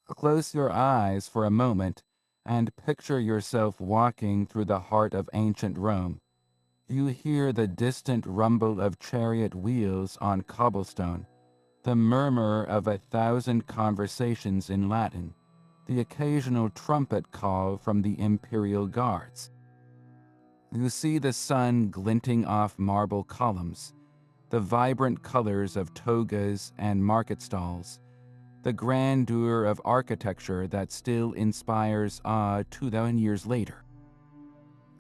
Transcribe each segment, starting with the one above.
Close your eyes for a moment and picture yourself walking through the heart of ancient Rome. You hear the distant rumble of chariot wheels on cobblestone, the murmur of 1,000 conversations in Latin, the occasional trumpet call from the imperial guards. You see the sun glinting off marble columns, the vibrant colors of togas and market stalls, the grandeur of architecture that still inspires awe 2,000 years later.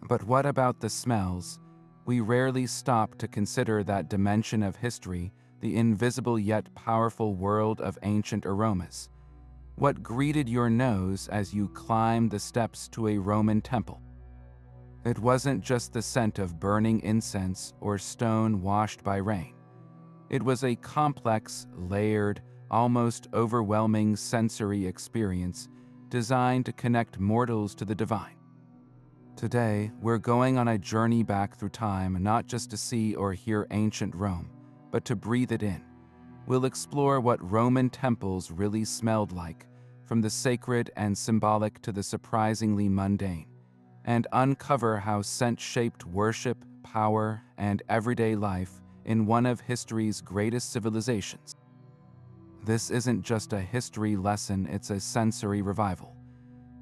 But what about the smells? We rarely stop to consider that dimension of history, the invisible yet powerful world of ancient aromas. What greeted your nose as you climbed the steps to a Roman temple? It wasn't just the scent of burning incense or stone washed by rain. It was a complex, layered, almost overwhelming sensory experience designed to connect mortals to the divine. Today, we're going on a journey back through time not just to see or hear ancient Rome, but to breathe it in. We'll explore what Roman temples really smelled like, from the sacred and symbolic to the surprisingly mundane, and uncover how scent shaped worship, power, and everyday life in one of history's greatest civilizations. This isn't just a history lesson, it's a sensory revival.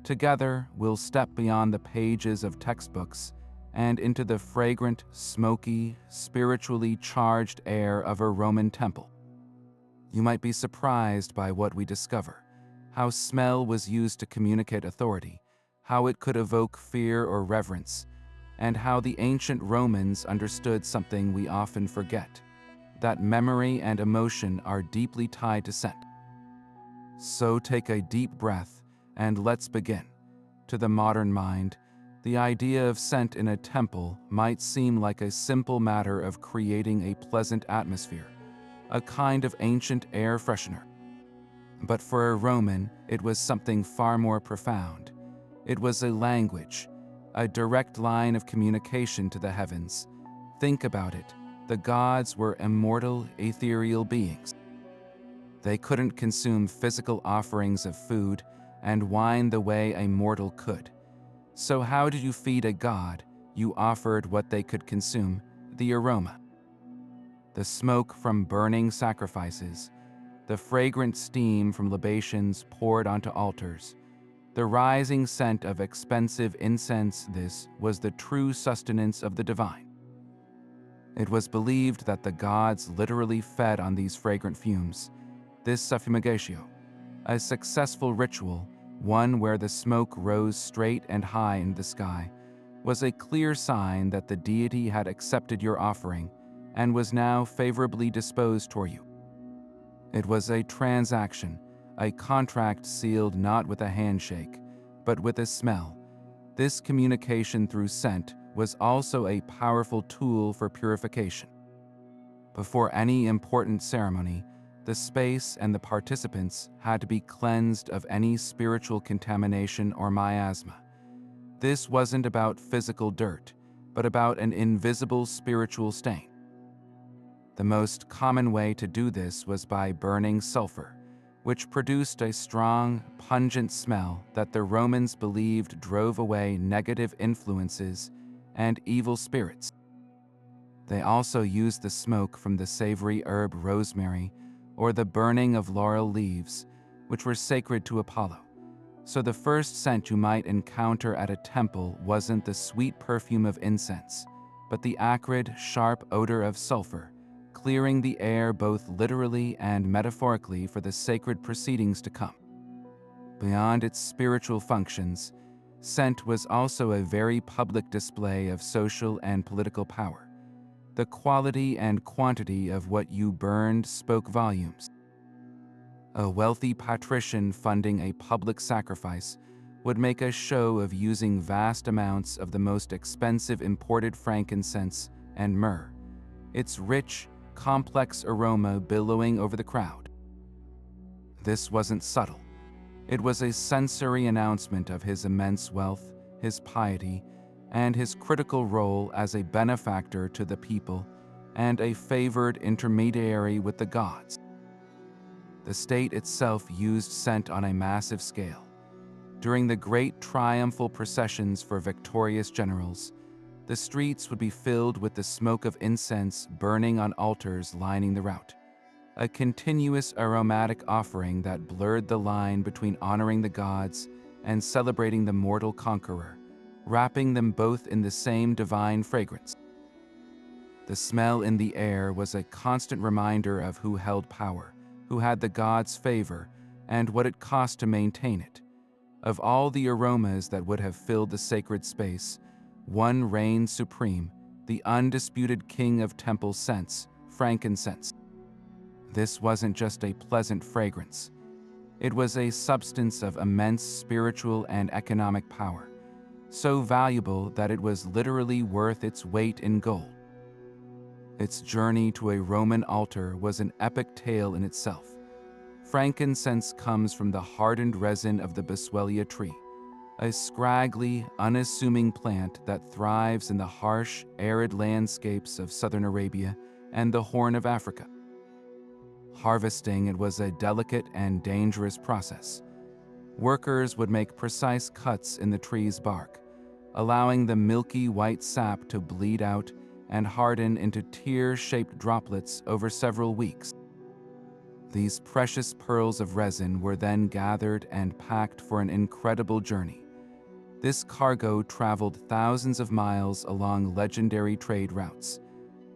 Together, we'll step beyond the pages of textbooks and into the fragrant, smoky, spiritually charged air of a Roman temple. You might be surprised by what we discover: how smell was used to communicate authority, how it could evoke fear or reverence, and how the ancient Romans understood something we often forget: that memory and emotion are deeply tied to scent. So take a deep breath and let's begin. To the modern mind, the idea of scent in a temple might seem like a simple matter of creating a pleasant atmosphere, a kind of ancient air freshener. But for a Roman, it was something far more profound. It was a language, a direct line of communication to the heavens. Think about it. The gods were immortal, ethereal beings. They couldn't consume physical offerings of food and wine the way a mortal could. So how did you feed a god? You offered what they could consume: the aroma. The smoke from burning sacrifices, the fragrant steam from libations poured onto altars, the rising scent of expensive incense. This was the true sustenance of the divine. It was believed that the gods literally fed on these fragrant fumes. This suffumigatio, a successful ritual, one where the smoke rose straight and high in the sky, was a clear sign that the deity had accepted your offering and was now favorably disposed toward you. It was a transaction, a contract sealed not with a handshake, but with a smell. This communication through scent was also a powerful tool for purification. Before any important ceremony, the space and the participants had to be cleansed of any spiritual contamination or miasma. This wasn't about physical dirt, but about an invisible spiritual stain. The most common way to do this was by burning sulfur, which produced a strong, pungent smell that the Romans believed drove away negative influences and evil spirits. They also used the smoke from the savory herb rosemary or the burning of laurel leaves, which were sacred to Apollo. So the first scent you might encounter at a temple wasn't the sweet perfume of incense, but the acrid, sharp odor of sulfur, clearing the air both literally and metaphorically for the sacred proceedings to come. Beyond its spiritual functions, scent was also a very public display of social and political power. The quality and quantity of what you burned spoke volumes. A wealthy patrician funding a public sacrifice would make a show of using vast amounts of the most expensive imported frankincense and myrrh, its rich, complex aroma billowing over the crowd. This wasn't subtle. It was a sensory announcement of his immense wealth, his piety, and his critical role as a benefactor to the people and a favored intermediary with the gods. The state itself used scent on a massive scale. During the great triumphal processions for victorious generals, the streets would be filled with the smoke of incense burning on altars lining the route, a continuous aromatic offering that blurred the line between honoring the gods and celebrating the mortal conqueror, wrapping them both in the same divine fragrance. The smell in the air was a constant reminder of who held power, who had the gods' favor, and what it cost to maintain it. Of all the aromas that would have filled the sacred space, one reigned supreme, the undisputed king of temple scents, frankincense. This wasn't just a pleasant fragrance. It was a substance of immense spiritual and economic power, so valuable that it was literally worth its weight in gold. Its journey to a Roman altar was an epic tale in itself. Frankincense comes from the hardened resin of the Boswellia tree, a scraggly, unassuming plant that thrives in the harsh, arid landscapes of southern Arabia and the Horn of Africa. Harvesting it was a delicate and dangerous process. Workers would make precise cuts in the tree's bark, allowing the milky white sap to bleed out and harden into tear-shaped droplets over several weeks. These precious pearls of resin were then gathered and packed for an incredible journey. This cargo traveled thousands of miles along legendary trade routes,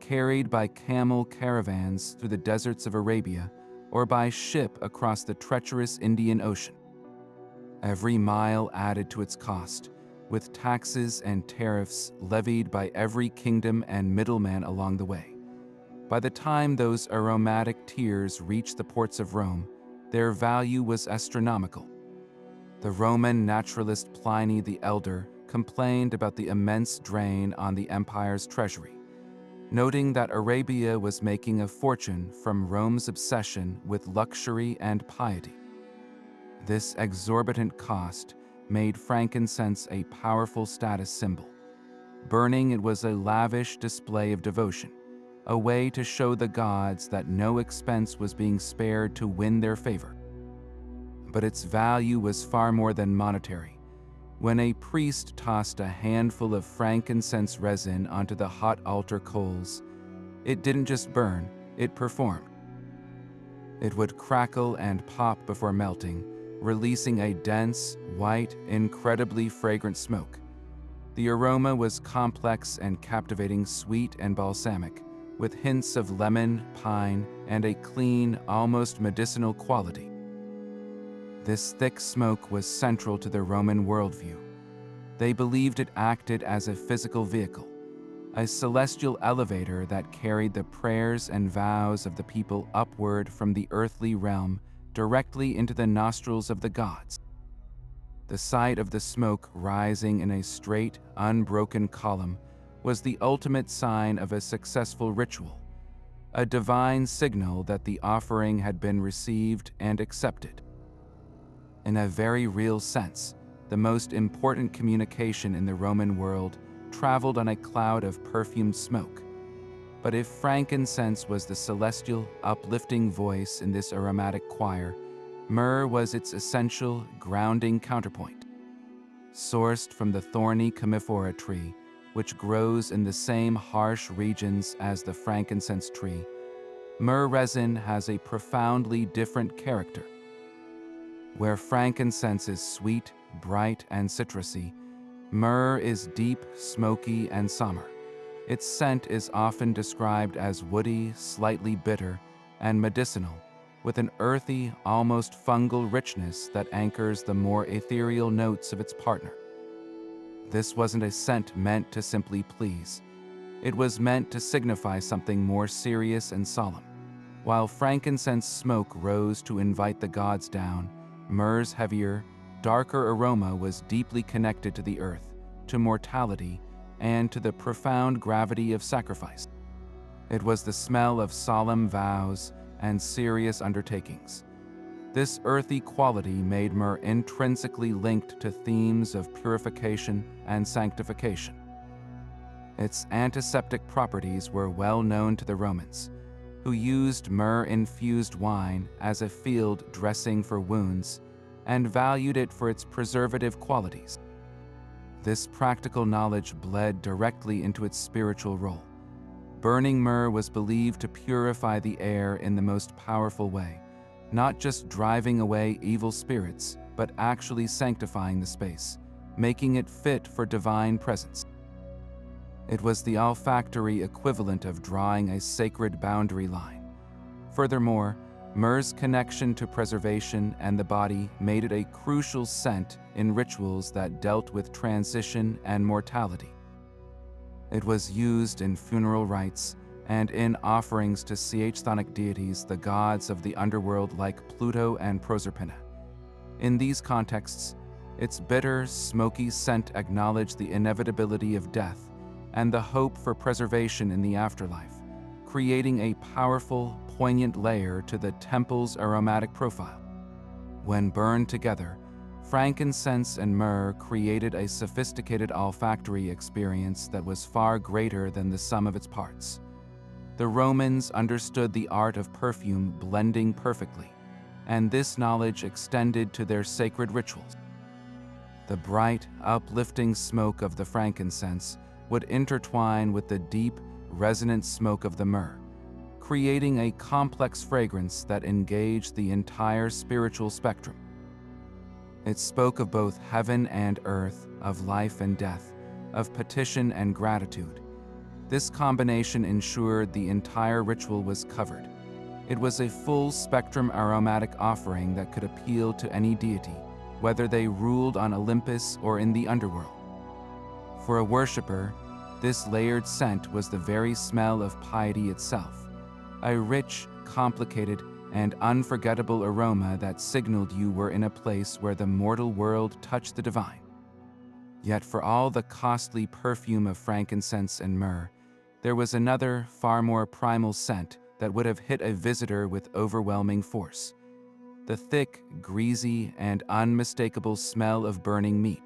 carried by camel caravans through the deserts of Arabia or by ship across the treacherous Indian Ocean. Every mile added to its cost, with taxes and tariffs levied by every kingdom and middleman along the way. By the time those aromatic tears reached the ports of Rome, their value was astronomical. The Roman naturalist Pliny the Elder complained about the immense drain on the empire's treasury, noting that Arabia was making a fortune from Rome's obsession with luxury and piety. This exorbitant cost made frankincense a powerful status symbol. Burning it was a lavish display of devotion, a way to show the gods that no expense was being spared to win their favor. But its value was far more than monetary. When a priest tossed a handful of frankincense resin onto the hot altar coals, it didn't just burn, it performed. It would crackle and pop before melting, releasing a dense, white, incredibly fragrant smoke. The aroma was complex and captivating, sweet and balsamic, with hints of lemon, pine, and a clean, almost medicinal quality. This thick smoke was central to the Roman worldview. They believed it acted as a physical vehicle, a celestial elevator that carried the prayers and vows of the people upward from the earthly realm directly into the nostrils of the gods. The sight of the smoke rising in a straight, unbroken column was the ultimate sign of a successful ritual, a divine signal that the offering had been received and accepted. In a very real sense, the most important communication in the Roman world traveled on a cloud of perfumed smoke. But if frankincense was the celestial, uplifting voice in this aromatic choir, myrrh was its essential, grounding counterpoint. Sourced from the thorny commiphora tree, which grows in the same harsh regions as the frankincense tree, myrrh resin has a profoundly different character. Where frankincense is sweet, bright, and citrusy, myrrh is deep, smoky, and somber. Its scent is often described as woody, slightly bitter, and medicinal, with an earthy, almost fungal richness that anchors the more ethereal notes of its partner. This wasn't a scent meant to simply please. It was meant to signify something more serious and solemn. While frankincense smoke rose to invite the gods down, myrrh's heavier, darker aroma was deeply connected to the earth, to mortality, and to the profound gravity of sacrifice. It was the smell of solemn vows and serious undertakings. This earthy quality made myrrh intrinsically linked to themes of purification and sanctification. Its antiseptic properties were well known to the Romans, who used myrrh-infused wine as a field dressing for wounds and valued it for its preservative qualities. This practical knowledge bled directly into its spiritual role. Burning myrrh was believed to purify the air in the most powerful way, not just driving away evil spirits, but actually sanctifying the space, making it fit for divine presence. It was the olfactory equivalent of drawing a sacred boundary line. Furthermore, myrrh's connection to preservation and the body made it a crucial scent in rituals that dealt with transition and mortality. It was used in funeral rites and in offerings to chthonic deities, the gods of the underworld like Pluto and Proserpina. In these contexts, its bitter, smoky scent acknowledged the inevitability of death and the hope for preservation in the afterlife, creating a powerful, poignant layer to the temple's aromatic profile. When burned together, frankincense and myrrh created a sophisticated olfactory experience that was far greater than the sum of its parts. The Romans understood the art of perfume blending perfectly, and this knowledge extended to their sacred rituals. The bright, uplifting smoke of the frankincense would intertwine with the deep, resonant smoke of the myrrh, creating a complex fragrance that engaged the entire spiritual spectrum. It spoke of both heaven and earth, of life and death, of petition and gratitude. This combination ensured the entire ritual was covered. It was a full-spectrum aromatic offering that could appeal to any deity, whether they ruled on Olympus or in the underworld. For a worshiper, this layered scent was the very smell of piety itself, a rich, complicated, and unforgettable aroma that signaled you were in a place where the mortal world touched the divine. Yet for all the costly perfume of frankincense and myrrh, there was another, far more primal scent that would have hit a visitor with overwhelming force: the thick, greasy, and unmistakable smell of burning meat.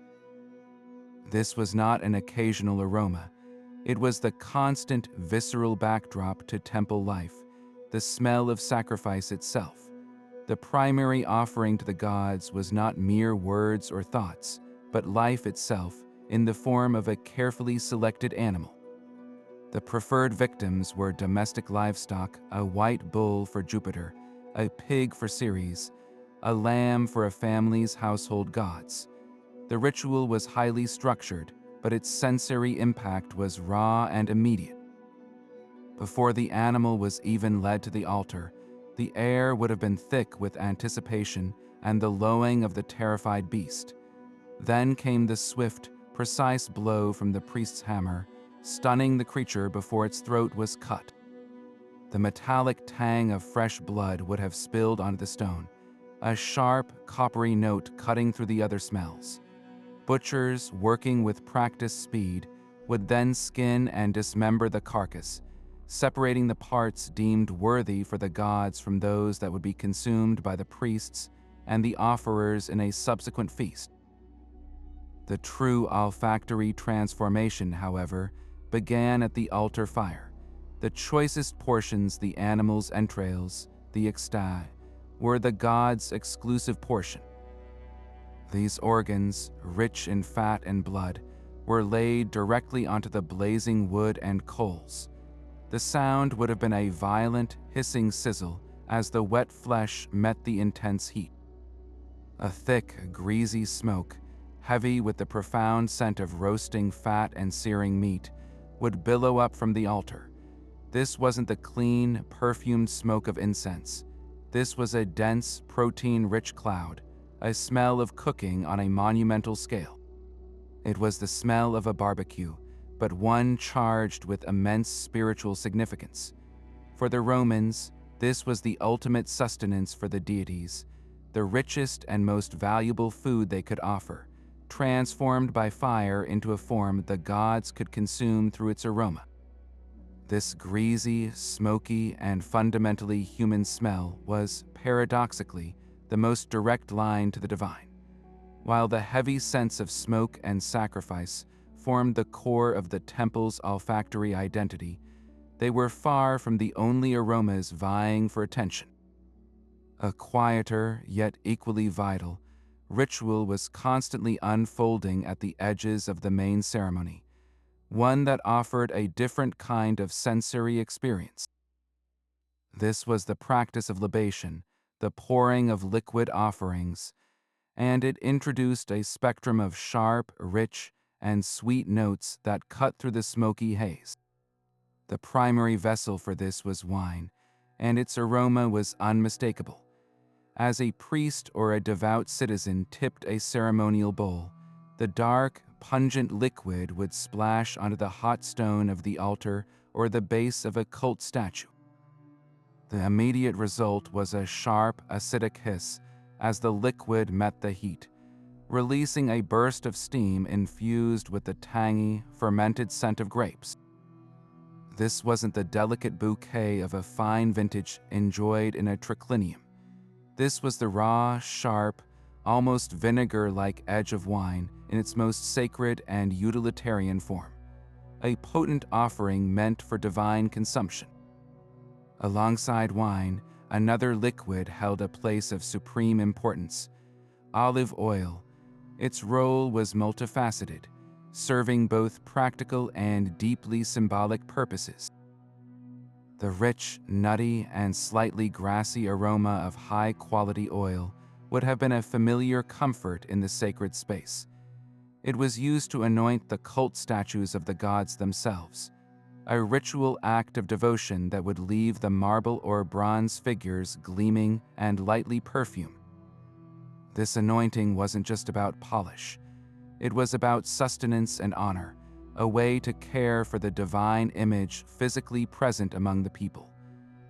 This was not an occasional aroma. It was the constant, visceral backdrop to temple life, the smell of sacrifice itself. The primary offering to the gods was not mere words or thoughts, but life itself in the form of a carefully selected animal. The preferred victims were domestic livestock, a white bull for Jupiter, a pig for Ceres, a lamb for a family's household gods. The ritual was highly structured, but its sensory impact was raw and immediate. Before the animal was even led to the altar, the air would have been thick with anticipation and the lowing of the terrified beast. Then came the swift, precise blow from the priest's hammer, stunning the creature before its throat was cut. The metallic tang of fresh blood would have spilled onto the stone, a sharp, coppery note cutting through the other smells. Butchers, working with practiced speed, would then skin and dismember the carcass, separating the parts deemed worthy for the gods from those that would be consumed by the priests and the offerers in a subsequent feast. The true olfactory transformation, however, began at the altar fire. The choicest portions, the animal's entrails, the extai, were the god's exclusive portion. These organs, rich in fat and blood, were laid directly onto the blazing wood and coals. The sound would have been a violent, hissing sizzle as the wet flesh met the intense heat. A thick, greasy smoke, heavy with the profound scent of roasting fat and searing meat, would billow up from the altar. This wasn't the clean, perfumed smoke of incense. This was a dense, protein-rich cloud, a smell of cooking on a monumental scale. It was the smell of a barbecue, but one charged with immense spiritual significance. For the Romans, this was the ultimate sustenance for the deities, the richest and most valuable food they could offer, transformed by fire into a form the gods could consume through its aroma. This greasy, smoky, and fundamentally human smell was, paradoxically, the most direct line to the divine. While the heavy sense of smoke and sacrifice formed the core of the temple's olfactory identity, they were far from the only aromas vying for attention. A quieter, yet equally vital, ritual was constantly unfolding at the edges of the main ceremony, one that offered a different kind of sensory experience. This was the practice of libation, the pouring of liquid offerings, and it introduced a spectrum of sharp, rich, and sweet notes that cut through the smoky haze. The primary vessel for this was wine, and its aroma was unmistakable. As a priest or a devout citizen tipped a ceremonial bowl, the dark, pungent liquid would splash onto the hot stone of the altar or the base of a cult statue. The immediate result was a sharp, acidic hiss as the liquid met the heat, releasing a burst of steam infused with the tangy, fermented scent of grapes. This wasn't the delicate bouquet of a fine vintage enjoyed in a triclinium. This was the raw, sharp, almost vinegar-like edge of wine in its most sacred and utilitarian form, a potent offering meant for divine consumption. Alongside wine, another liquid held a place of supreme importance: olive oil. Its role was multifaceted, serving both practical and deeply symbolic purposes. The rich, nutty, and slightly grassy aroma of high-quality oil would have been a familiar comfort in the sacred space. It was used to anoint the cult statues of the gods themselves, a ritual act of devotion that would leave the marble or bronze figures gleaming and lightly perfumed. This anointing wasn't just about polish. It was about sustenance and honor, a way to care for the divine image physically present among the people.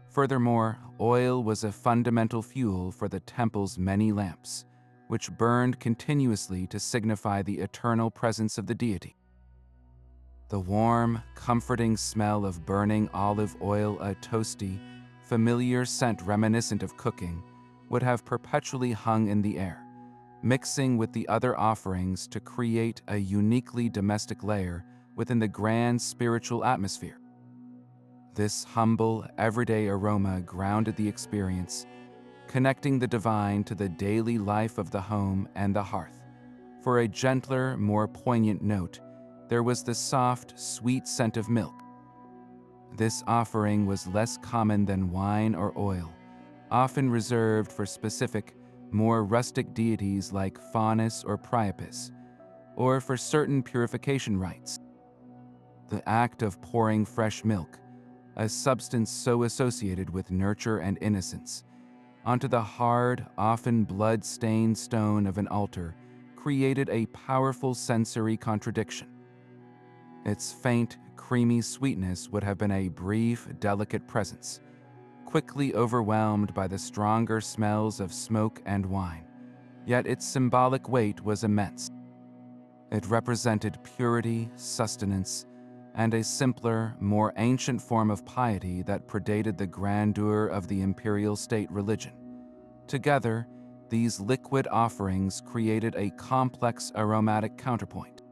Furthermore, oil was a fundamental fuel for the temple's many lamps, which burned continuously to signify the eternal presence of the deity. The warm, comforting smell of burning olive oil, a toasty, familiar scent reminiscent of cooking, would have perpetually hung in the air, mixing with the other offerings to create a uniquely domestic layer within the grand spiritual atmosphere. This humble, everyday aroma grounded the experience, connecting the divine to the daily life of the home and the hearth. For a gentler, more poignant note, there was the soft, sweet scent of milk. This offering was less common than wine or oil, often reserved for specific, more rustic deities like Faunus or Priapus, or for certain purification rites. The act of pouring fresh milk, a substance so associated with nurture and innocence, onto the hard, often blood-stained stone of an altar created a powerful sensory contradiction. Its faint, creamy sweetness would have been a brief, delicate presence, quickly overwhelmed by the stronger smells of smoke and wine, yet its symbolic weight was immense. It represented purity, sustenance, and a simpler, more ancient form of piety that predated the grandeur of the imperial state religion. Together, these liquid offerings created a complex aromatic counterpoint.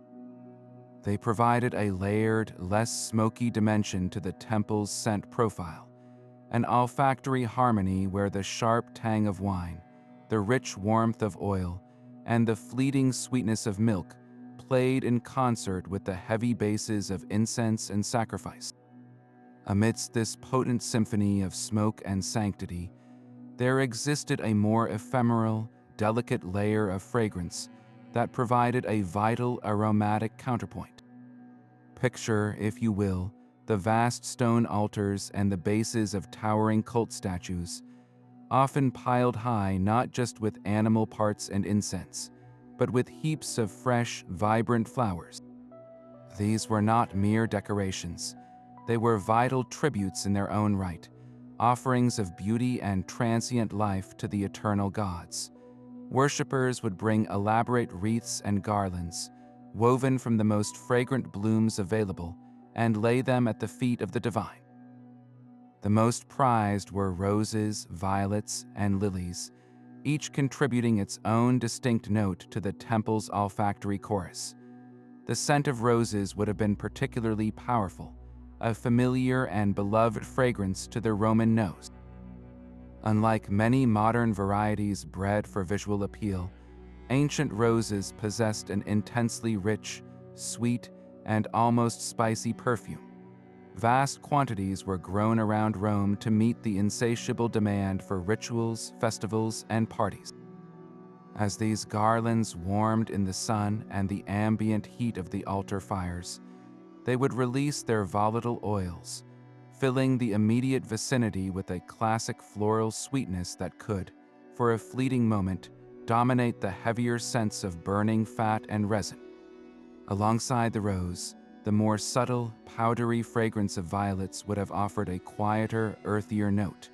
They provided a layered, less smoky dimension to the temple's scent profile, an olfactory harmony where the sharp tang of wine, the rich warmth of oil, and the fleeting sweetness of milk played in concert with the heavy bases of incense and sacrifice. Amidst this potent symphony of smoke and sanctity, there existed a more ephemeral, delicate layer of fragrance that provided a vital aromatic counterpoint. Picture, if you will, the vast stone altars and the bases of towering cult statues, often piled high not just with animal parts and incense, but with heaps of fresh, vibrant flowers. These were not mere decorations. They were vital tributes in their own right, offerings of beauty and transient life to the eternal gods. Worshippers would bring elaborate wreaths and garlands, woven from the most fragrant blooms available, and lay them at the feet of the divine. The most prized were roses, violets, and lilies, each contributing its own distinct note to the temple's olfactory chorus. The scent of roses would have been particularly powerful, a familiar and beloved fragrance to the Roman nose. Unlike many modern varieties bred for visual appeal, ancient roses possessed an intensely rich, sweet, and almost spicy perfume. Vast quantities were grown around Rome to meet the insatiable demand for rituals, festivals, and parties. As these garlands warmed in the sun and the ambient heat of the altar fires, they would release their volatile oils, filling the immediate vicinity with a classic floral sweetness that could, for a fleeting moment, dominate the heavier scents of burning fat and resin. Alongside the rose, the more subtle, powdery fragrance of violets would have offered a quieter, earthier note.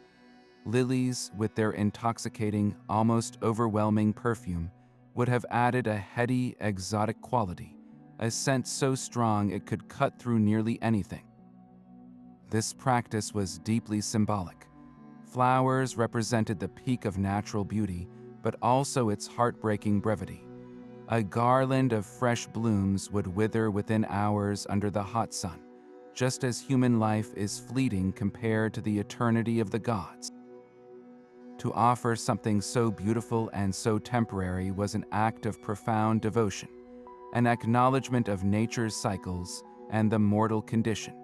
Lilies, with their intoxicating, almost overwhelming perfume, would have added a heady, exotic quality, a scent so strong it could cut through nearly anything. This practice was deeply symbolic. Flowers represented the peak of natural beauty, but also its heartbreaking brevity. A garland of fresh blooms would wither within hours under the hot sun, just as human life is fleeting compared to the eternity of the gods. To offer something so beautiful and so temporary was an act of profound devotion, an acknowledgement of nature's cycles and the mortal condition.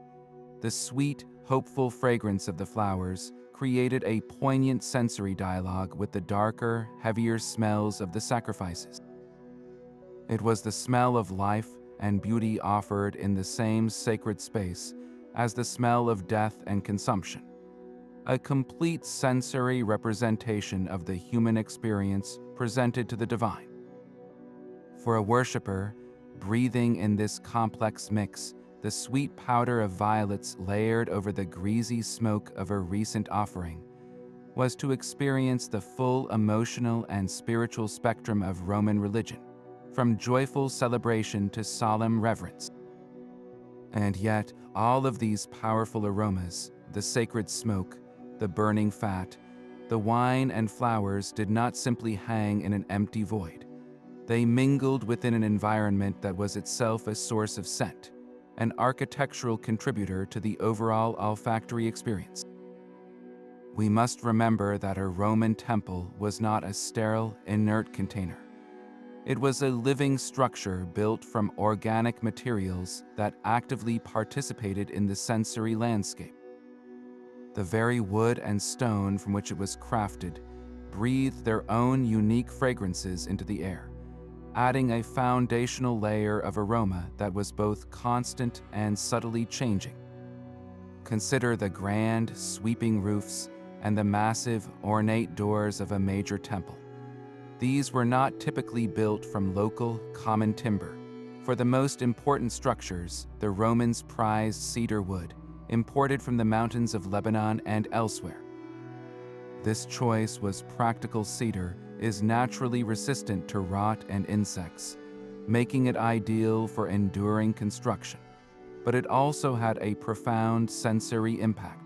The sweet, hopeful fragrance of the flowers created a poignant sensory dialogue with the darker, heavier smells of the sacrifices. It was the smell of life and beauty offered in the same sacred space as the smell of death and consumption, a complete sensory representation of the human experience presented to the divine. For a worshiper, breathing in this complex mix, the sweet powder of violets layered over the greasy smoke of a recent offering, was to experience the full emotional and spiritual spectrum of Roman religion, from joyful celebration to solemn reverence. And yet, all of these powerful aromas, the sacred smoke, the burning fat, the wine and flowers did not simply hang in an empty void. They mingled within an environment that was itself a source of scent, an architectural contributor to the overall olfactory experience. We must remember that a Roman temple was not a sterile, inert container. It was a living structure built from organic materials that actively participated in the sensory landscape. The very wood and stone from which it was crafted breathed their own unique fragrances into the air, adding a foundational layer of aroma that was both constant and subtly changing. Consider the grand, sweeping roofs and the massive, ornate doors of a major temple. These were not typically built from local, common timber. For the most important structures, the Romans prized cedar wood, imported from the mountains of Lebanon and elsewhere. This choice was practical. Cedar is naturally resistant to rot and insects, making it ideal for enduring construction, but it also had a profound sensory impact.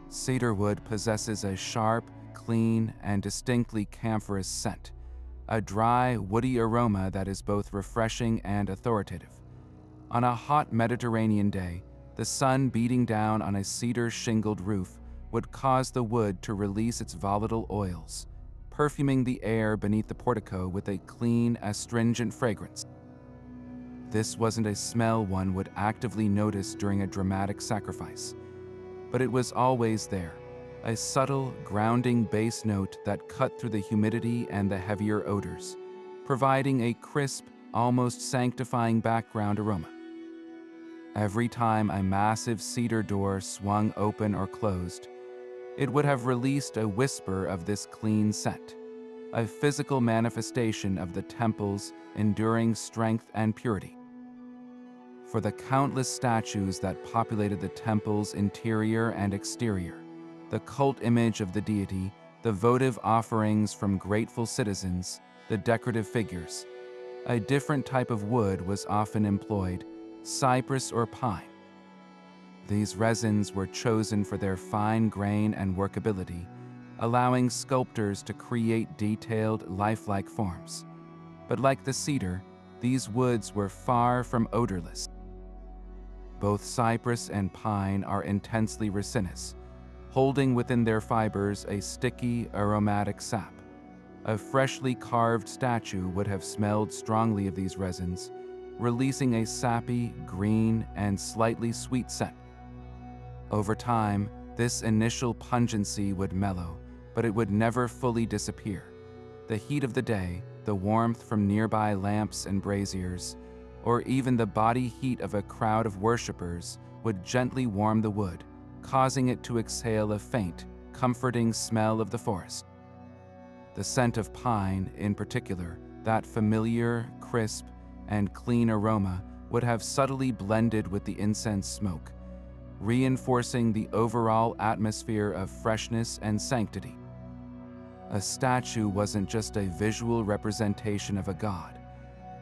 Cedar wood possesses a sharp, clean, and distinctly camphorous scent, a dry, woody aroma that is both refreshing and authoritative. On a hot Mediterranean day, the sun beating down on a cedar-shingled roof would cause the wood to release its volatile oils, perfuming the air beneath the portico with a clean, astringent fragrance. This wasn't a smell one would actively notice during a dramatic sacrifice, but it was always there, a subtle, grounding bass note that cut through the humidity and the heavier odors, providing a crisp, almost sanctifying background aroma. Every time a massive cedar door swung open or closed, it would have released a whisper of this clean scent, a physical manifestation of the temple's enduring strength and purity. For the countless statues that populated the temple's interior and exterior, the cult image of the deity, the votive offerings from grateful citizens, the decorative figures, a different type of wood was often employed, cypress or pine. These resins were chosen for their fine grain and workability, allowing sculptors to create detailed, lifelike forms. But like the cedar, these woods were far from odorless. Both cypress and pine are intensely resinous, holding within their fibers a sticky, aromatic sap. A freshly carved statue would have smelled strongly of these resins, releasing a sappy, green, and slightly sweet scent. Over time, this initial pungency would mellow, but it would never fully disappear. The heat of the day, the warmth from nearby lamps and braziers, or even the body heat of a crowd of worshippers would gently warm the wood, causing it to exhale a faint, comforting smell of the forest. The scent of pine, in particular, that familiar, crisp, and clean aroma, would have subtly blended with the incense smoke, reinforcing the overall atmosphere of freshness and sanctity. A statue wasn't just a visual representation of a god.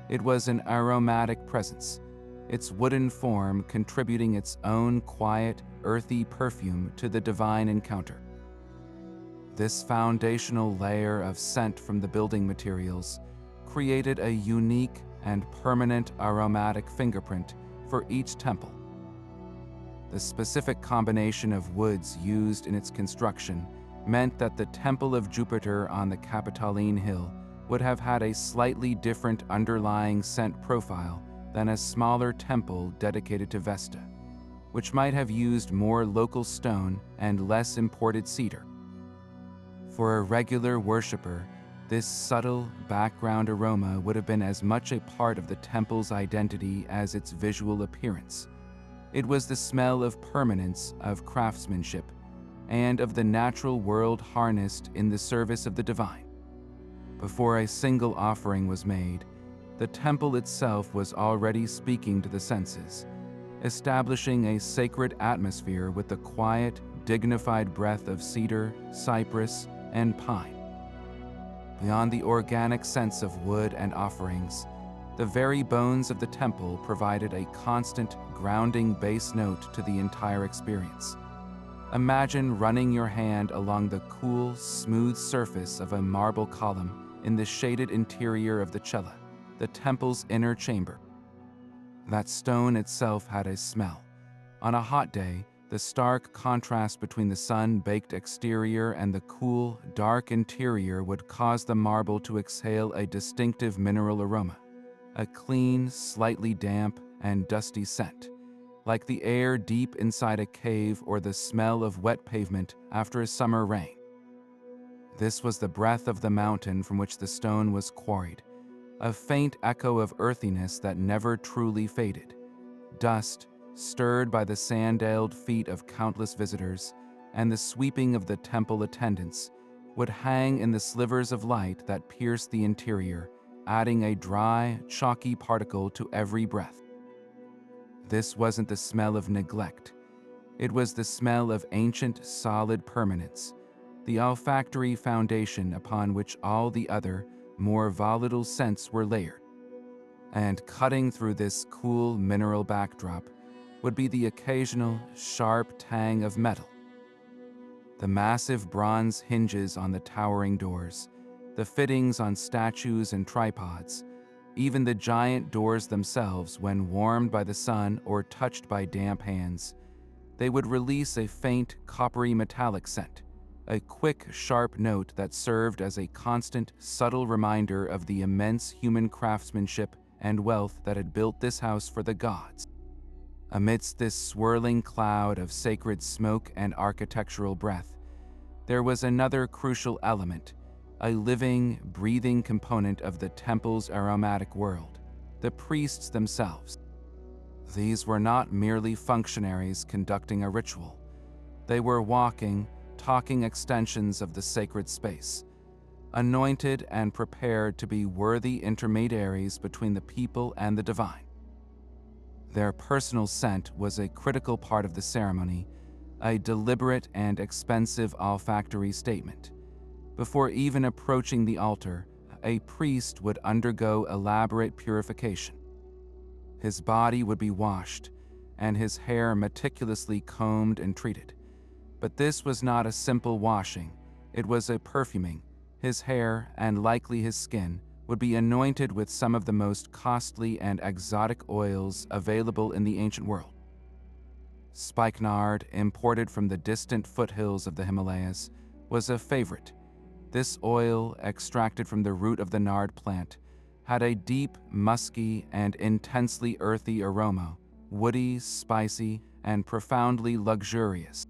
It was an aromatic presence, its wooden form contributing its own quiet, earthy perfume to the divine encounter. This foundational layer of scent from the building materials created a unique and permanent aromatic fingerprint for each temple. The specific combination of woods used in its construction meant that the Temple of Jupiter on the Capitoline Hill would have had a slightly different underlying scent profile than a smaller temple dedicated to Vesta, which might have used more local stone and less imported cedar. For a regular worshiper, this subtle background aroma would have been as much a part of the temple's identity as its visual appearance. It was the smell of permanence, of craftsmanship, and of the natural world harnessed in the service of the divine. Before a single offering was made, the temple itself was already speaking to the senses, establishing a sacred atmosphere with the quiet, dignified breath of cedar, cypress, and pine. Beyond the organic sense of wood and offerings, the very bones of the temple provided a constant, grounding bass note to the entire experience. Imagine running your hand along the cool, smooth surface of a marble column in the shaded interior of the cella, the temple's inner chamber. That stone itself had a smell. On a hot day, the stark contrast between the sun-baked exterior and the cool, dark interior would cause the marble to exhale a distinctive mineral aroma, a clean, slightly damp, and dusty scent, like the air deep inside a cave or the smell of wet pavement after a summer rain. This was the breath of the mountain from which the stone was quarried, a faint echo of earthiness that never truly faded. Dust, stirred by the sandaled feet of countless visitors and the sweeping of the temple attendants, would hang in the slivers of light that pierced the interior, adding a dry, chalky particle to every breath. This wasn't the smell of neglect. It was the smell of ancient, solid permanence, the olfactory foundation upon which all the other, more volatile scents were layered. And cutting through this cool mineral backdrop would be the occasional, sharp tang of metal. The massive bronze hinges on the towering doors, the fittings on statues and tripods, even the giant doors themselves, when warmed by the sun or touched by damp hands, they would release a faint, coppery metallic scent, a quick, sharp note that served as a constant, subtle reminder of the immense human craftsmanship and wealth that had built this house for the gods. Amidst this swirling cloud of sacred smoke and architectural breath, there was another crucial element, a living, breathing component of the temple's aromatic world, the priests themselves. These were not merely functionaries conducting a ritual. They were walking, talking extensions of the sacred space, anointed and prepared to be worthy intermediaries between the people and the divine. Their personal scent was a critical part of the ceremony, a deliberate and expensive olfactory statement. Before even approaching the altar, a priest would undergo elaborate purification. His body would be washed, and his hair meticulously combed and treated. But this was not a simple washing, it was a perfuming. His hair, and likely his skin, would be anointed with some of the most costly and exotic oils available in the ancient world. Spikenard, imported from the distant foothills of the Himalayas, was a favorite. This oil, extracted from the root of the nard plant, had a deep, musky, and intensely earthy aroma, woody, spicy, and profoundly luxurious.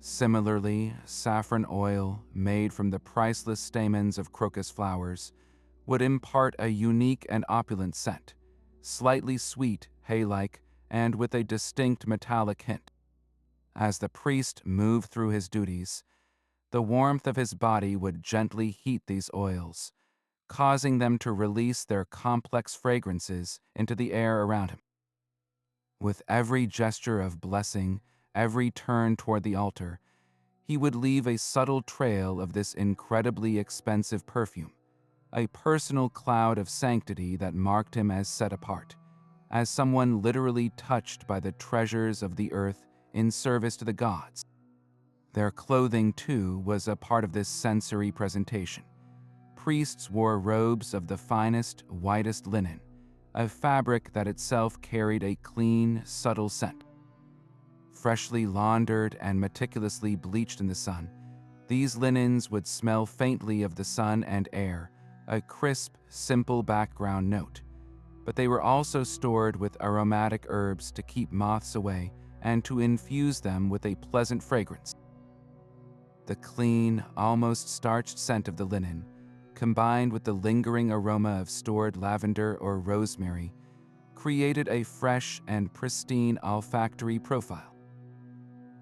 Similarly, saffron oil, made from the priceless stamens of crocus flowers, would impart a unique and opulent scent, slightly sweet, hay-like, and with a distinct metallic hint. As the priest moved through his duties, the warmth of his body would gently heat these oils, causing them to release their complex fragrances into the air around him. With every gesture of blessing, every turn toward the altar, he would leave a subtle trail of this incredibly expensive perfume, a personal cloud of sanctity that marked him as set apart, as someone literally touched by the treasures of the earth in service to the gods. Their clothing, too, was a part of this sensory presentation. Priests wore robes of the finest, whitest linen, a fabric that itself carried a clean, subtle scent. Freshly laundered and meticulously bleached in the sun, these linens would smell faintly of the sun and air, a crisp, simple background note. But they were also stored with aromatic herbs to keep moths away and to infuse them with a pleasant fragrance. The clean, almost starched scent of the linen, combined with the lingering aroma of stored lavender or rosemary, created a fresh and pristine olfactory profile.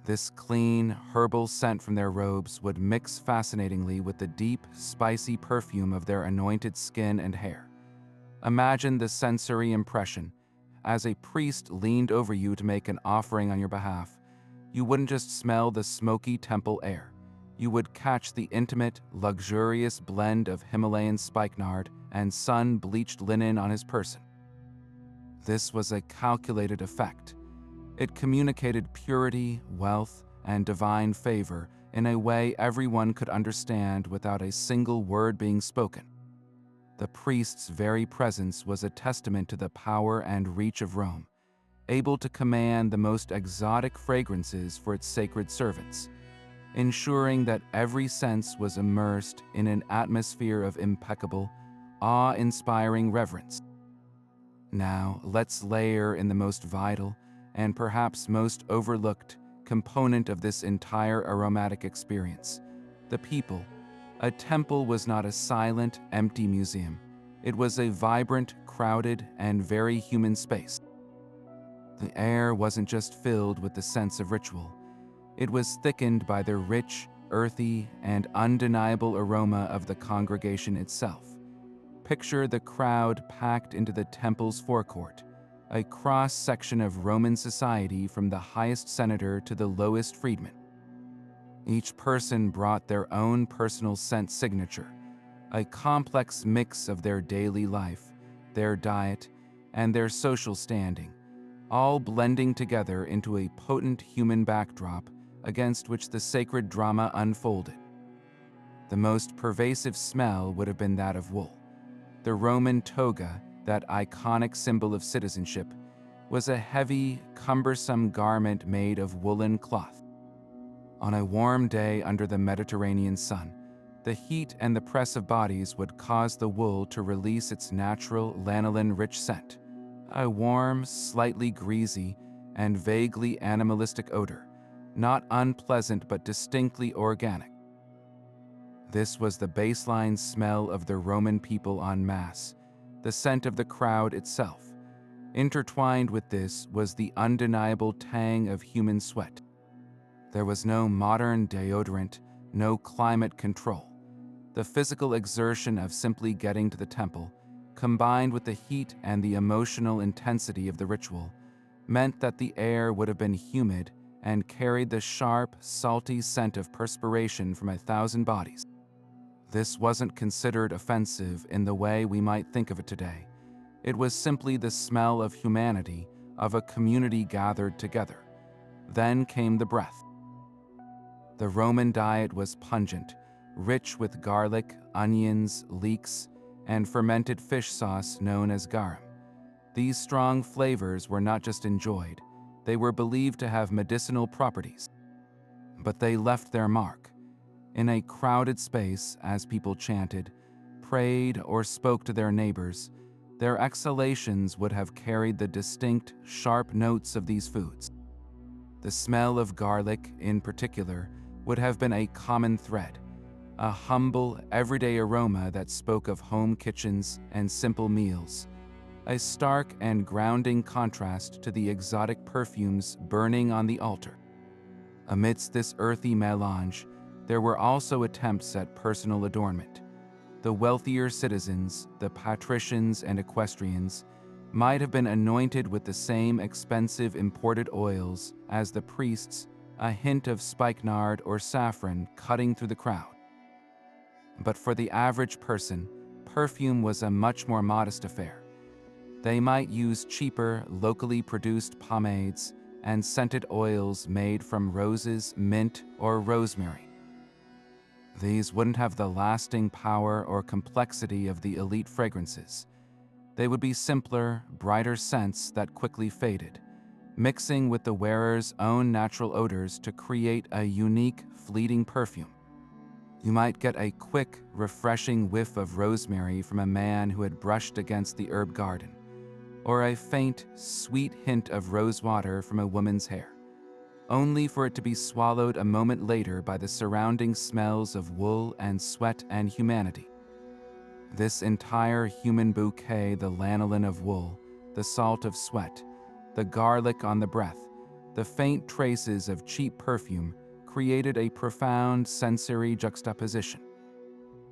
This clean, herbal scent from their robes would mix fascinatingly with the deep, spicy perfume of their anointed skin and hair. Imagine the sensory impression. As a priest leaned over you to make an offering on your behalf, you wouldn't just smell the smoky temple air. You would catch the intimate, luxurious blend of Himalayan spikenard and sun-bleached linen on his person. This was a calculated effect. It communicated purity, wealth, and divine favor in a way everyone could understand without a single word being spoken. The priest's very presence was a testament to the power and reach of Rome, able to command the most exotic fragrances for its sacred servants, ensuring that every sense was immersed in an atmosphere of impeccable, awe-inspiring reverence. Now, let's layer in the most vital and perhaps most overlooked component of this entire aromatic experience: the people. A temple was not a silent, empty museum. It was a vibrant, crowded, and very human space. The air wasn't just filled with the sense of ritual. It was thickened by the rich, earthy, and undeniable aroma of the congregation itself. Picture the crowd packed into the temple's forecourt, a cross-section of Roman society from the highest senator to the lowest freedman. Each person brought their own personal scent signature, a complex mix of their daily life, their diet, and their social standing, all blending together into a potent human backdrop against which the sacred drama unfolded. The most pervasive smell would have been that of wool. The Roman toga, that iconic symbol of citizenship, was a heavy, cumbersome garment made of woolen cloth. On a warm day under the Mediterranean sun, the heat and the press of bodies would cause the wool to release its natural lanolin-rich scent, a warm, slightly greasy, and vaguely animalistic odor, not unpleasant but distinctly organic. This was the baseline smell of the Roman people en masse, the scent of the crowd itself. Intertwined with this was the undeniable tang of human sweat. There was no modern deodorant, no climate control. The physical exertion of simply getting to the temple, combined with the heat and the emotional intensity of the ritual, meant that the air would have been humid and carried the sharp, salty scent of perspiration from 1,000 bodies. This wasn't considered offensive in the way we might think of it today. It was simply the smell of humanity, of a community gathered together. Then came the breath. The Roman diet was pungent, rich with garlic, onions, leeks, and fermented fish sauce known as garum. These strong flavors were not just enjoyed, They were believed to have medicinal properties, but they left their mark. In a crowded space, as people chanted, prayed, or spoke to their neighbors, their exhalations would have carried the distinct, sharp notes of these foods. The smell of garlic, in particular, would have been a common thread, a humble, everyday aroma that spoke of home kitchens and simple meals, a stark and grounding contrast to the exotic perfumes burning on the altar. Amidst this earthy melange, there were also attempts at personal adornment. The wealthier citizens, the patricians and equestrians, might have been anointed with the same expensive imported oils as the priests, a hint of spikenard or saffron cutting through the crowd. But for the average person, perfume was a much more modest affair. They might use cheaper, locally produced pomades and scented oils made from roses, mint, or rosemary. These wouldn't have the lasting power or complexity of the elite fragrances. They would be simpler, brighter scents that quickly faded, mixing with the wearer's own natural odors to create a unique, fleeting perfume. You might get a quick, refreshing whiff of rosemary from a man who had brushed against the herb garden, or a faint, sweet hint of rosewater from a woman's hair, only for it to be swallowed a moment later by the surrounding smells of wool and sweat and humanity. This entire human bouquet, the lanolin of wool, the salt of sweat, the garlic on the breath, the faint traces of cheap perfume, created a profound sensory juxtaposition.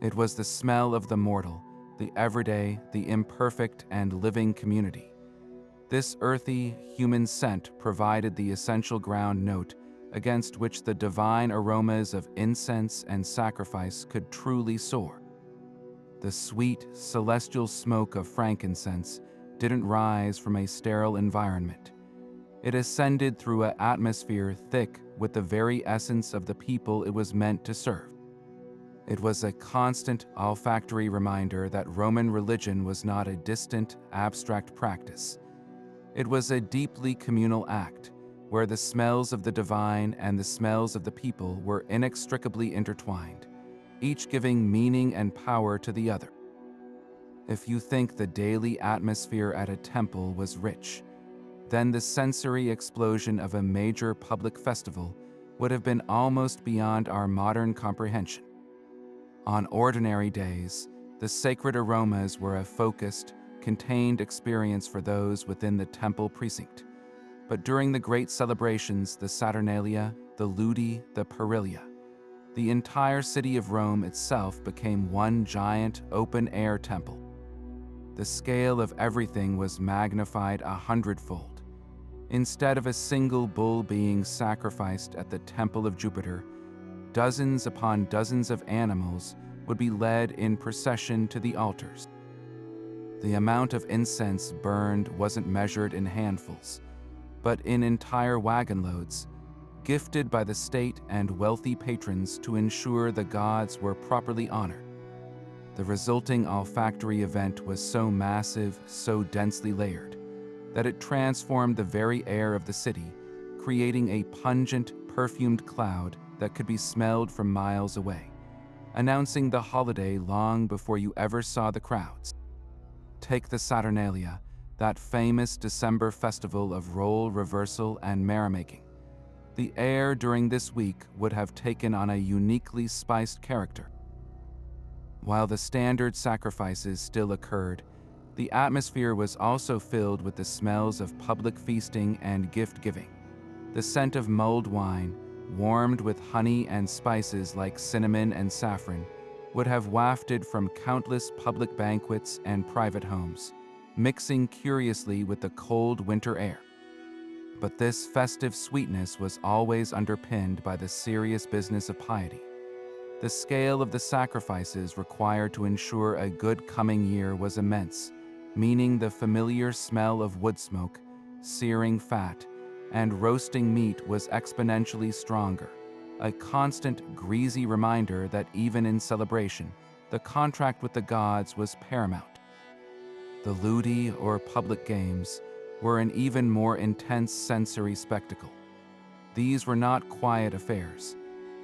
It was the smell of the mortal, the everyday, the imperfect and living community. This earthy, human scent provided the essential ground note against which the divine aromas of incense and sacrifice could truly soar. The sweet, celestial smoke of frankincense didn't rise from a sterile environment. It ascended through an atmosphere thick with the very essence of the people it was meant to serve. It was a constant olfactory reminder that Roman religion was not a distant, abstract practice. It was a deeply communal act, where the smells of the divine and the smells of the people were inextricably intertwined, each giving meaning and power to the other. If you think the daily atmosphere at a temple was rich, then the sensory explosion of a major public festival would have been almost beyond our modern comprehension. On ordinary days, the sacred aromas were a focused, contained experience for those within the temple precinct. But during the great celebrations, the Saturnalia, the Ludi, the Perilia, the entire city of Rome itself became one giant, open-air temple. The scale of everything was magnified 100-fold. Instead of a single bull being sacrificed at the temple of Jupiter, dozens upon dozens of animals would be led in procession to the altars. The amount of incense burned wasn't measured in handfuls, but in entire wagon loads, gifted by the state and wealthy patrons to ensure the gods were properly honored. The resulting olfactory event was so massive, so densely layered, that it transformed the very air of the city, creating a pungent, perfumed cloud that could be smelled from miles away, announcing the holiday long before you ever saw the crowds. Take the Saturnalia, that famous December festival of role reversal and merrymaking. The air during this week would have taken on a uniquely spiced character. While the standard sacrifices still occurred, the atmosphere was also filled with the smells of public feasting and gift-giving. The scent of mulled wine, warmed with honey and spices like cinnamon and saffron, would have wafted from countless public banquets and private homes, mixing curiously with the cold winter air. But this festive sweetness was always underpinned by the serious business of piety. The scale of the sacrifices required to ensure a good coming year was immense, meaning the familiar smell of wood smoke, searing fat, and roasting meat was exponentially stronger, a constant, greasy reminder that even in celebration, the contract with the gods was paramount. The ludi, or public games, were an even more intense sensory spectacle. These were not quiet affairs.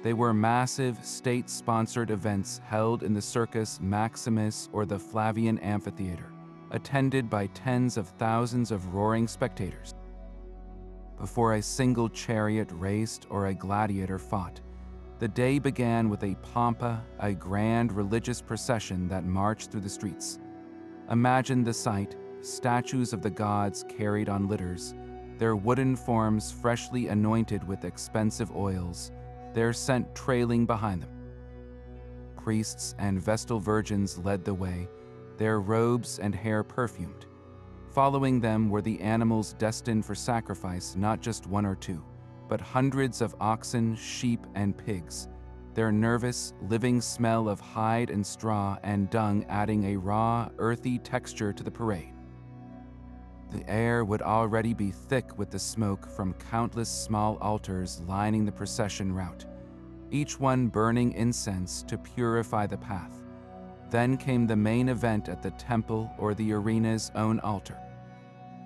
They were massive, state-sponsored events held in the Circus Maximus or the Flavian Amphitheater, attended by tens of thousands of roaring spectators. Before a single chariot raced or a gladiator fought, the day began with a pompa, a grand religious procession that marched through the streets. Imagine the sight: statues of the gods carried on litters, their wooden forms freshly anointed with expensive oils, their scent trailing behind them. Priests and Vestal virgins led the way, their robes and hair perfumed. Following them were the animals destined for sacrifice, not just one or two, but hundreds of oxen, sheep, and pigs, their nervous, living smell of hide and straw and dung adding a raw, earthy texture to the parade. The air would already be thick with the smoke from countless small altars lining the procession route, each one burning incense to purify the path. Then came the main event at the temple or the arena's own altar.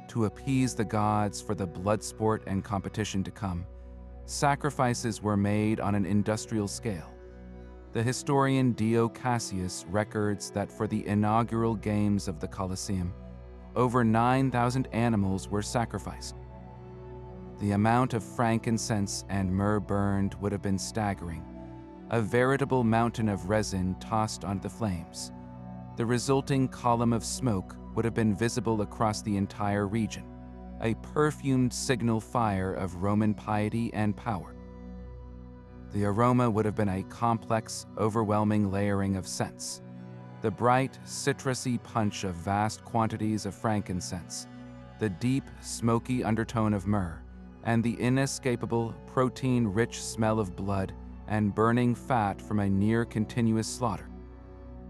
To appease the gods for the blood sport and competition to come, sacrifices were made on an industrial scale. The historian Dio Cassius records that for the inaugural games of the Colosseum, over 9,000 animals were sacrificed. The amount of frankincense and myrrh burned would have been staggering, a veritable mountain of resin tossed onto the flames. The resulting column of smoke would have been visible across the entire region, a perfumed signal fire of Roman piety and power. The aroma would have been a complex, overwhelming layering of scents. The bright, citrusy punch of vast quantities of frankincense, the deep, smoky undertone of myrrh, and the inescapable, protein-rich smell of blood and burning fat from a near-continuous slaughter.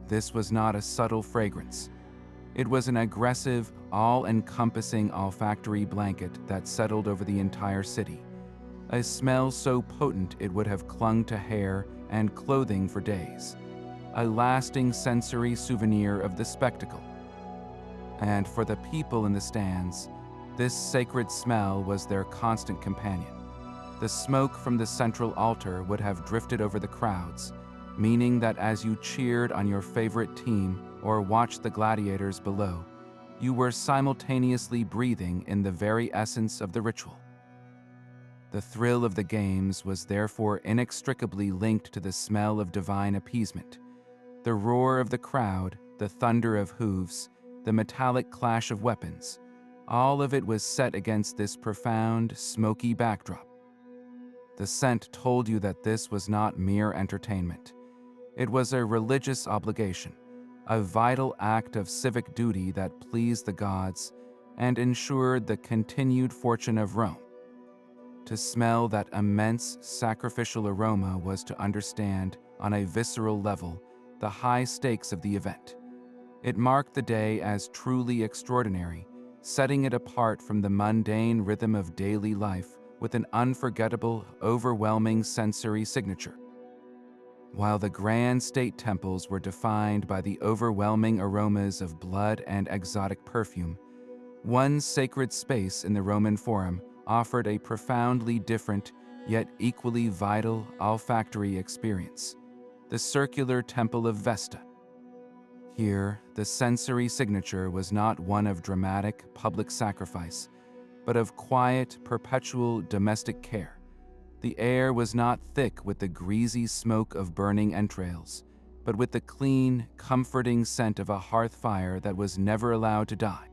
This was not a subtle fragrance. It was an aggressive, all-encompassing olfactory blanket that settled over the entire city, a smell so potent it would have clung to hair and clothing for days, a lasting sensory souvenir of the spectacle. And for the people in the stands, this sacred smell was their constant companion. The smoke from the central altar would have drifted over the crowds, meaning that as you cheered on your favorite team or watched the gladiators below, you were simultaneously breathing in the very essence of the ritual. The thrill of the games was therefore inextricably linked to the smell of divine appeasement. The roar of the crowd, the thunder of hooves, the metallic clash of weapons, all of it was set against this profound, smoky backdrop. The scent told you that this was not mere entertainment. It was a religious obligation, a vital act of civic duty that pleased the gods and ensured the continued fortune of Rome. To smell that immense sacrificial aroma was to understand, on a visceral level, the high stakes of the event. It marked the day as truly extraordinary, setting it apart from the mundane rhythm of daily life with an unforgettable, overwhelming sensory signature. While the grand state temples were defined by the overwhelming aromas of blood and exotic perfume, one sacred space in the Roman Forum offered a profoundly different, yet equally vital olfactory experience: the circular Temple of Vesta. Here, the sensory signature was not one of dramatic public sacrifice, but of quiet, perpetual domestic care. The air was not thick with the greasy smoke of burning entrails, but with the clean, comforting scent of a hearth fire that was never allowed to die.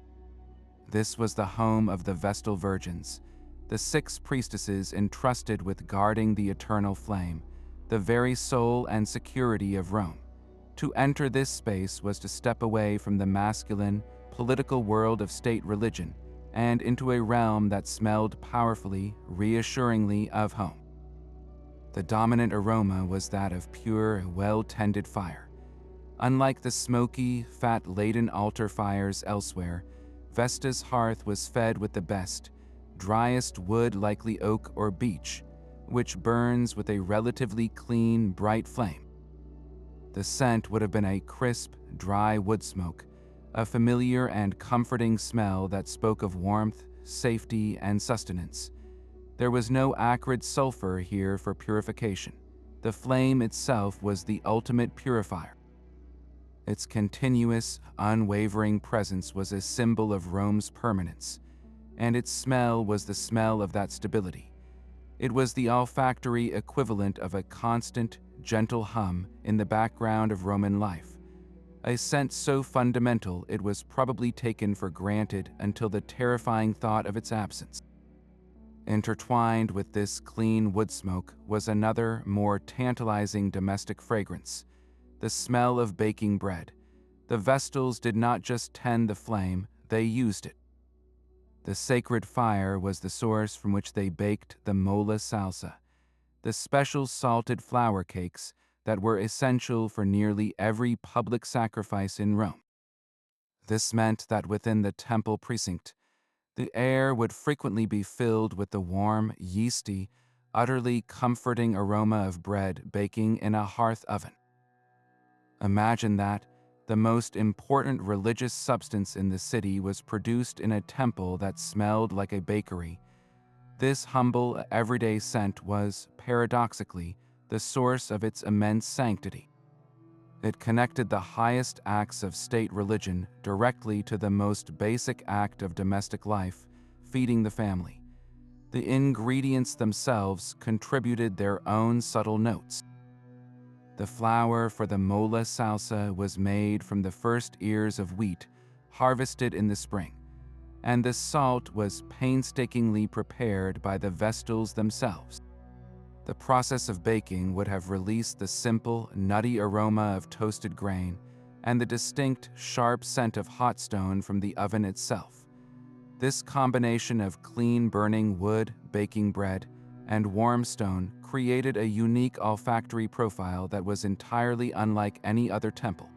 This was the home of the Vestal Virgins, the 6 priestesses entrusted with guarding the eternal flame, the very soul and security of Rome. To enter this space was to step away from the masculine, political world of state religion and into a realm that smelled powerfully, reassuringly of home. The dominant aroma was that of pure, well-tended fire. Unlike the smoky, fat-laden altar fires elsewhere, Vesta's hearth was fed with the best, driest wood, likely oak or beech, which burns with a relatively clean, bright flame. The scent would have been a crisp, dry wood smoke, a familiar and comforting smell that spoke of warmth, safety, and sustenance. There was no acrid sulfur here for purification. The flame itself was the ultimate purifier. Its continuous, unwavering presence was a symbol of Rome's permanence, and its smell was the smell of that stability. It was the olfactory equivalent of a constant, gentle hum in the background of Roman life, a scent so fundamental it was probably taken for granted until the terrifying thought of its absence. Intertwined with this clean wood smoke was another, more tantalizing domestic fragrance, the smell of baking bread. The Vestals did not just tend the flame, they used it. The sacred fire was the source from which they baked the molla salsa, the special salted flour cakes that were essential for nearly every public sacrifice in Rome. This meant that within the temple precinct, the air would frequently be filled with the warm, yeasty, utterly comforting aroma of bread baking in a hearth oven. Imagine that the most important religious substance in the city was produced in a temple that smelled like a bakery. This humble, everyday scent was, paradoxically, the source of its immense sanctity. It connected the highest acts of state religion directly to the most basic act of domestic life, feeding the family. The ingredients themselves contributed their own subtle notes. The flour for the molla salsa was made from the first ears of wheat harvested in the spring, and the salt was painstakingly prepared by the Vestals themselves. The process of baking would have released the simple, nutty aroma of toasted grain and the distinct, sharp scent of hot stone from the oven itself. This combination of clean-burning wood, baking bread, and warm stone created a unique olfactory profile that was entirely unlike any other temple.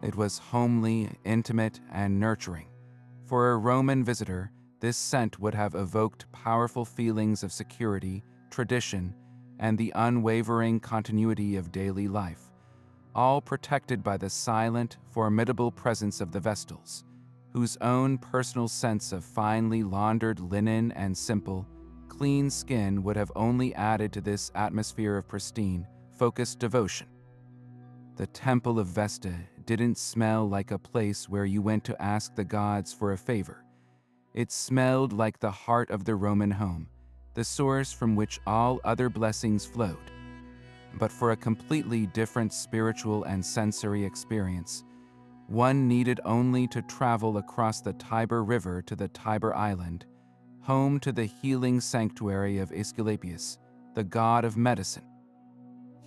It was homely, intimate, and nurturing. For a Roman visitor, this scent would have evoked powerful feelings of security, tradition, and the unwavering continuity of daily life, all protected by the silent, formidable presence of the Vestals, whose own personal sense of finely laundered linen and simple, clean skin would have only added to this atmosphere of pristine, focused devotion. The Temple of Vesta didn't smell like a place where you went to ask the gods for a favor. It smelled like the heart of the Roman home, the source from which all other blessings flowed. But for a completely different spiritual and sensory experience, one needed only to travel across the Tiber River to the Tiber Island, home to the healing sanctuary of Aesculapius, the god of medicine.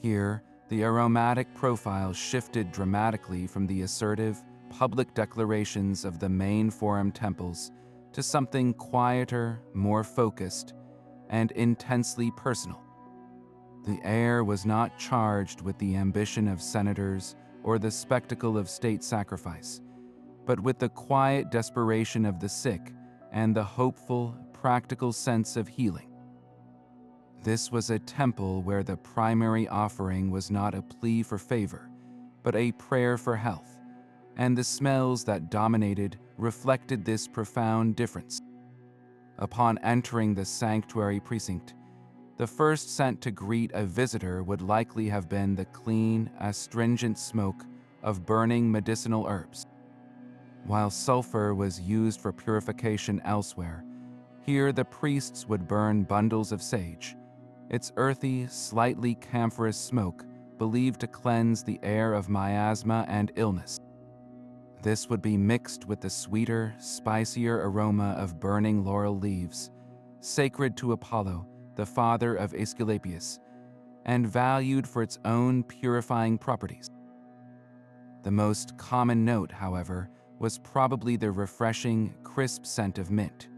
Here, the aromatic profile shifted dramatically from the assertive, public declarations of the main forum temples to something quieter, more focused, and intensely personal. The air was not charged with the ambition of senators or the spectacle of state sacrifice, but with the quiet desperation of the sick and the hopeful, practical sense of healing. This was a temple where the primary offering was not a plea for favor, but a prayer for health, and the smells that dominated reflected this profound difference. Upon entering the sanctuary precinct, the first scent to greet a visitor would likely have been the clean, astringent smoke of burning medicinal herbs. While sulfur was used for purification elsewhere, here the priests would burn bundles of sage, its earthy, slightly camphorous smoke believed to cleanse the air of miasma and illness. This would be mixed with the sweeter, spicier aroma of burning laurel leaves, sacred to Apollo, the father of Aesculapius, and valued for its own purifying properties. The most common note, however, was probably the refreshing, crisp scent of mint.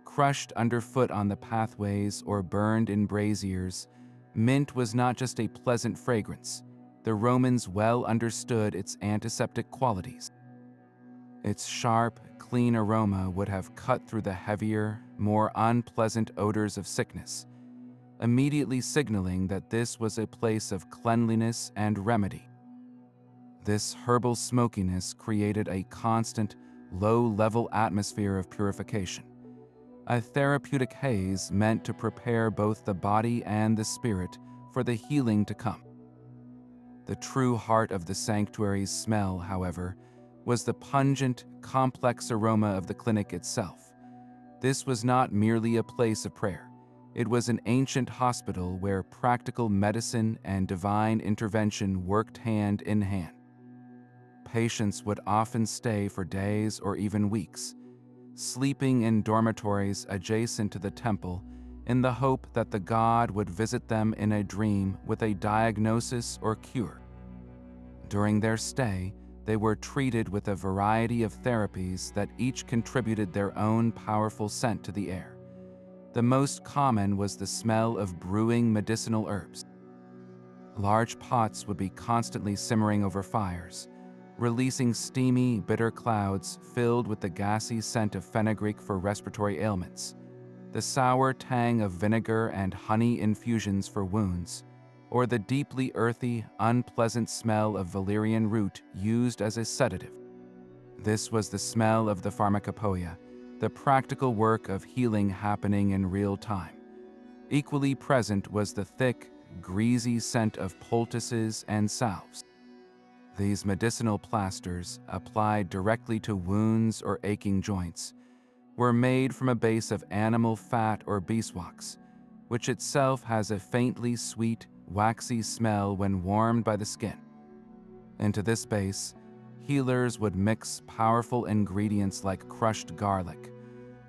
Crushed underfoot on the pathways or burned in braziers, mint was not just a pleasant fragrance. The Romans well understood its antiseptic qualities. Its sharp, clean aroma would have cut through the heavier, more unpleasant odors of sickness, immediately signaling that this was a place of cleanliness and remedy. This herbal smokiness created a constant, low-level atmosphere of purification. a therapeutic haze meant to prepare both the body and the spirit for the healing to come. The true heart of the sanctuary's smell, however, was the pungent, complex aroma of the clinic itself. This was not merely a place of prayer. It was an ancient hospital where practical medicine and divine intervention worked hand in hand. Patients would often stay for days or even weeks, sleeping in dormitories adjacent to the temple in the hope that the god would visit them in a dream with a diagnosis or cure. During their stay, they were treated with a variety of therapies that each contributed their own powerful scent to the air. The most common was the smell of brewing medicinal herbs. Large pots would be constantly simmering over fires, releasing steamy, bitter clouds filled with the gassy scent of fenugreek for respiratory ailments, the sour tang of vinegar and honey infusions for wounds, or the deeply earthy, unpleasant smell of valerian root used as a sedative. This was the smell of the pharmacopoeia, the practical work of healing happening in real time. Equally present was the thick, greasy scent of poultices and salves. These medicinal plasters, applied directly to wounds or aching joints, were made from a base of animal fat or beeswax, which itself has a faintly sweet, waxy smell when warmed by the skin. Into this base, healers would mix powerful ingredients like crushed garlic,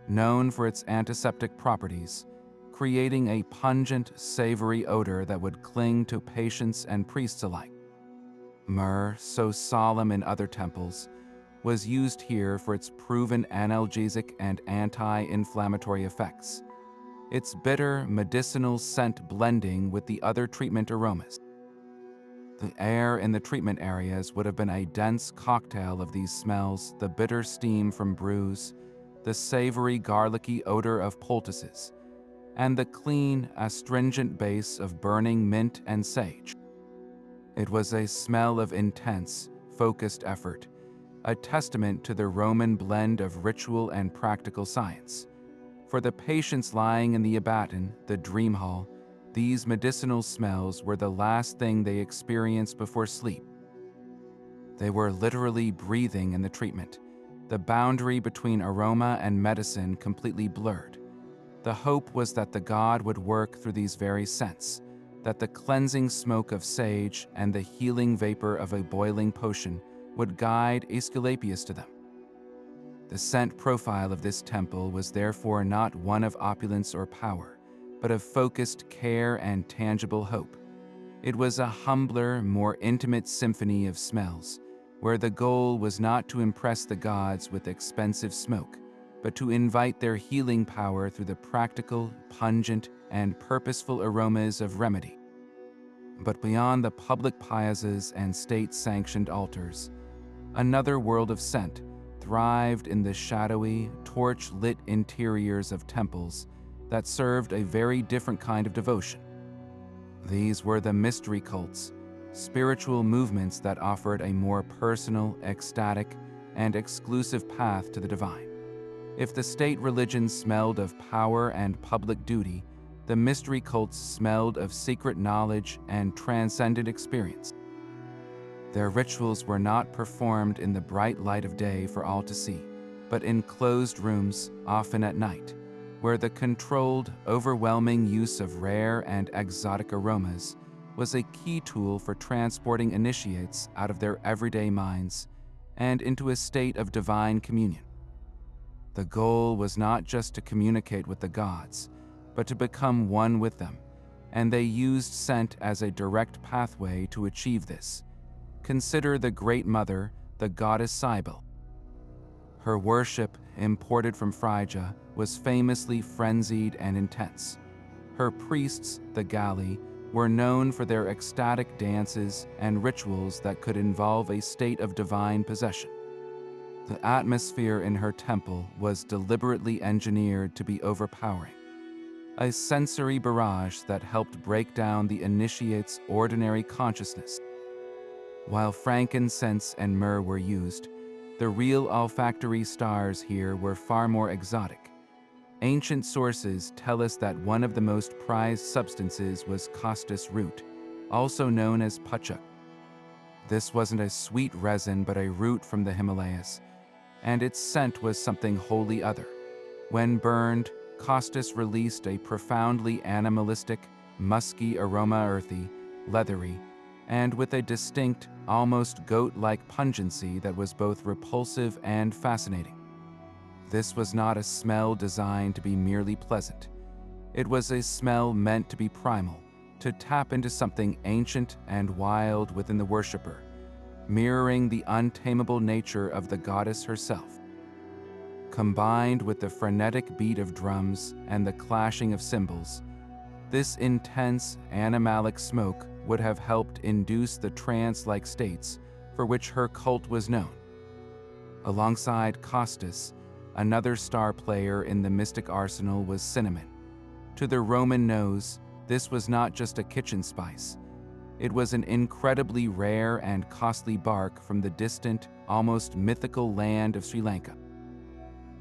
known for its antiseptic properties, creating a pungent, savory odor that would cling to patients and priests alike. Myrrh, so solemn in other temples, was used here for its proven analgesic and anti-inflammatory effects, its bitter, medicinal scent blending with the other treatment aromas. The air in the treatment areas would have been a dense cocktail of these smells: the bitter steam from brews, the savory, garlicky odor of poultices, and the clean, astringent base of burning mint and sage. It was a smell of intense, focused effort, a testament to the Roman blend of ritual and practical science. For the patients lying in the abaton, the dream hall, these medicinal smells were the last thing they experienced before sleep. They were literally breathing in the treatment, the boundary between aroma and medicine completely blurred. The hope was that the god would work through these very scents, that the cleansing smoke of sage and the healing vapor of a boiling potion would guide Aesculapius to them. The scent profile of this temple was therefore not one of opulence or power, but of focused care and tangible hope. It was a humbler, more intimate symphony of smells, where the goal was not to impress the gods with expensive smoke, but to invite their healing power through the practical, pungent, and purposeful aromas of remedy. But beyond the public piazzas and state-sanctioned altars, another world of scent thrived in the shadowy, torch-lit interiors of temples that served a very different kind of devotion. These were the mystery cults, spiritual movements that offered a more personal, ecstatic, and exclusive path to the divine. If the state religion smelled of power and public duty, the mystery cults smelled of secret knowledge and transcendent experience. Their rituals were not performed in the bright light of day for all to see, but in closed rooms, often at night, where the controlled, overwhelming use of rare and exotic aromas was a key tool for transporting initiates out of their everyday minds and into a state of divine communion. The goal was not just to communicate with the gods, but to become one with them, and they used scent as a direct pathway to achieve this. Consider the Great Mother, the goddess Cybele. Her worship, imported from Phrygia, was famously frenzied and intense. Her priests, the Galli, were known for their ecstatic dances and rituals that could involve a state of divine possession. The atmosphere in her temple was deliberately engineered to be overpowering, a sensory barrage that helped break down the initiate's ordinary consciousness. While frankincense and myrrh were used, the real olfactory stars here were far more exotic. Ancient sources tell us that one of the most prized substances was costus root, also known as pachuk. This wasn't a sweet resin but a root from the Himalayas, and its scent was something wholly other. When burned, costus released a profoundly animalistic, musky aroma, earthy, leathery, and with a distinct, almost goat-like pungency that was both repulsive and fascinating. This was not a smell designed to be merely pleasant. It was a smell meant to be primal, to tap into something ancient and wild within the worshipper, mirroring the untamable nature of the goddess herself. Combined with the frenetic beat of drums and the clashing of cymbals, this intense, animalic smoke would have helped induce the trance-like states for which her cult was known. Alongside costus, another star player in the mystic arsenal was cinnamon. To the Roman nose, this was not just a kitchen spice. It was an incredibly rare and costly bark from the distant, almost mythical land of Sri Lanka.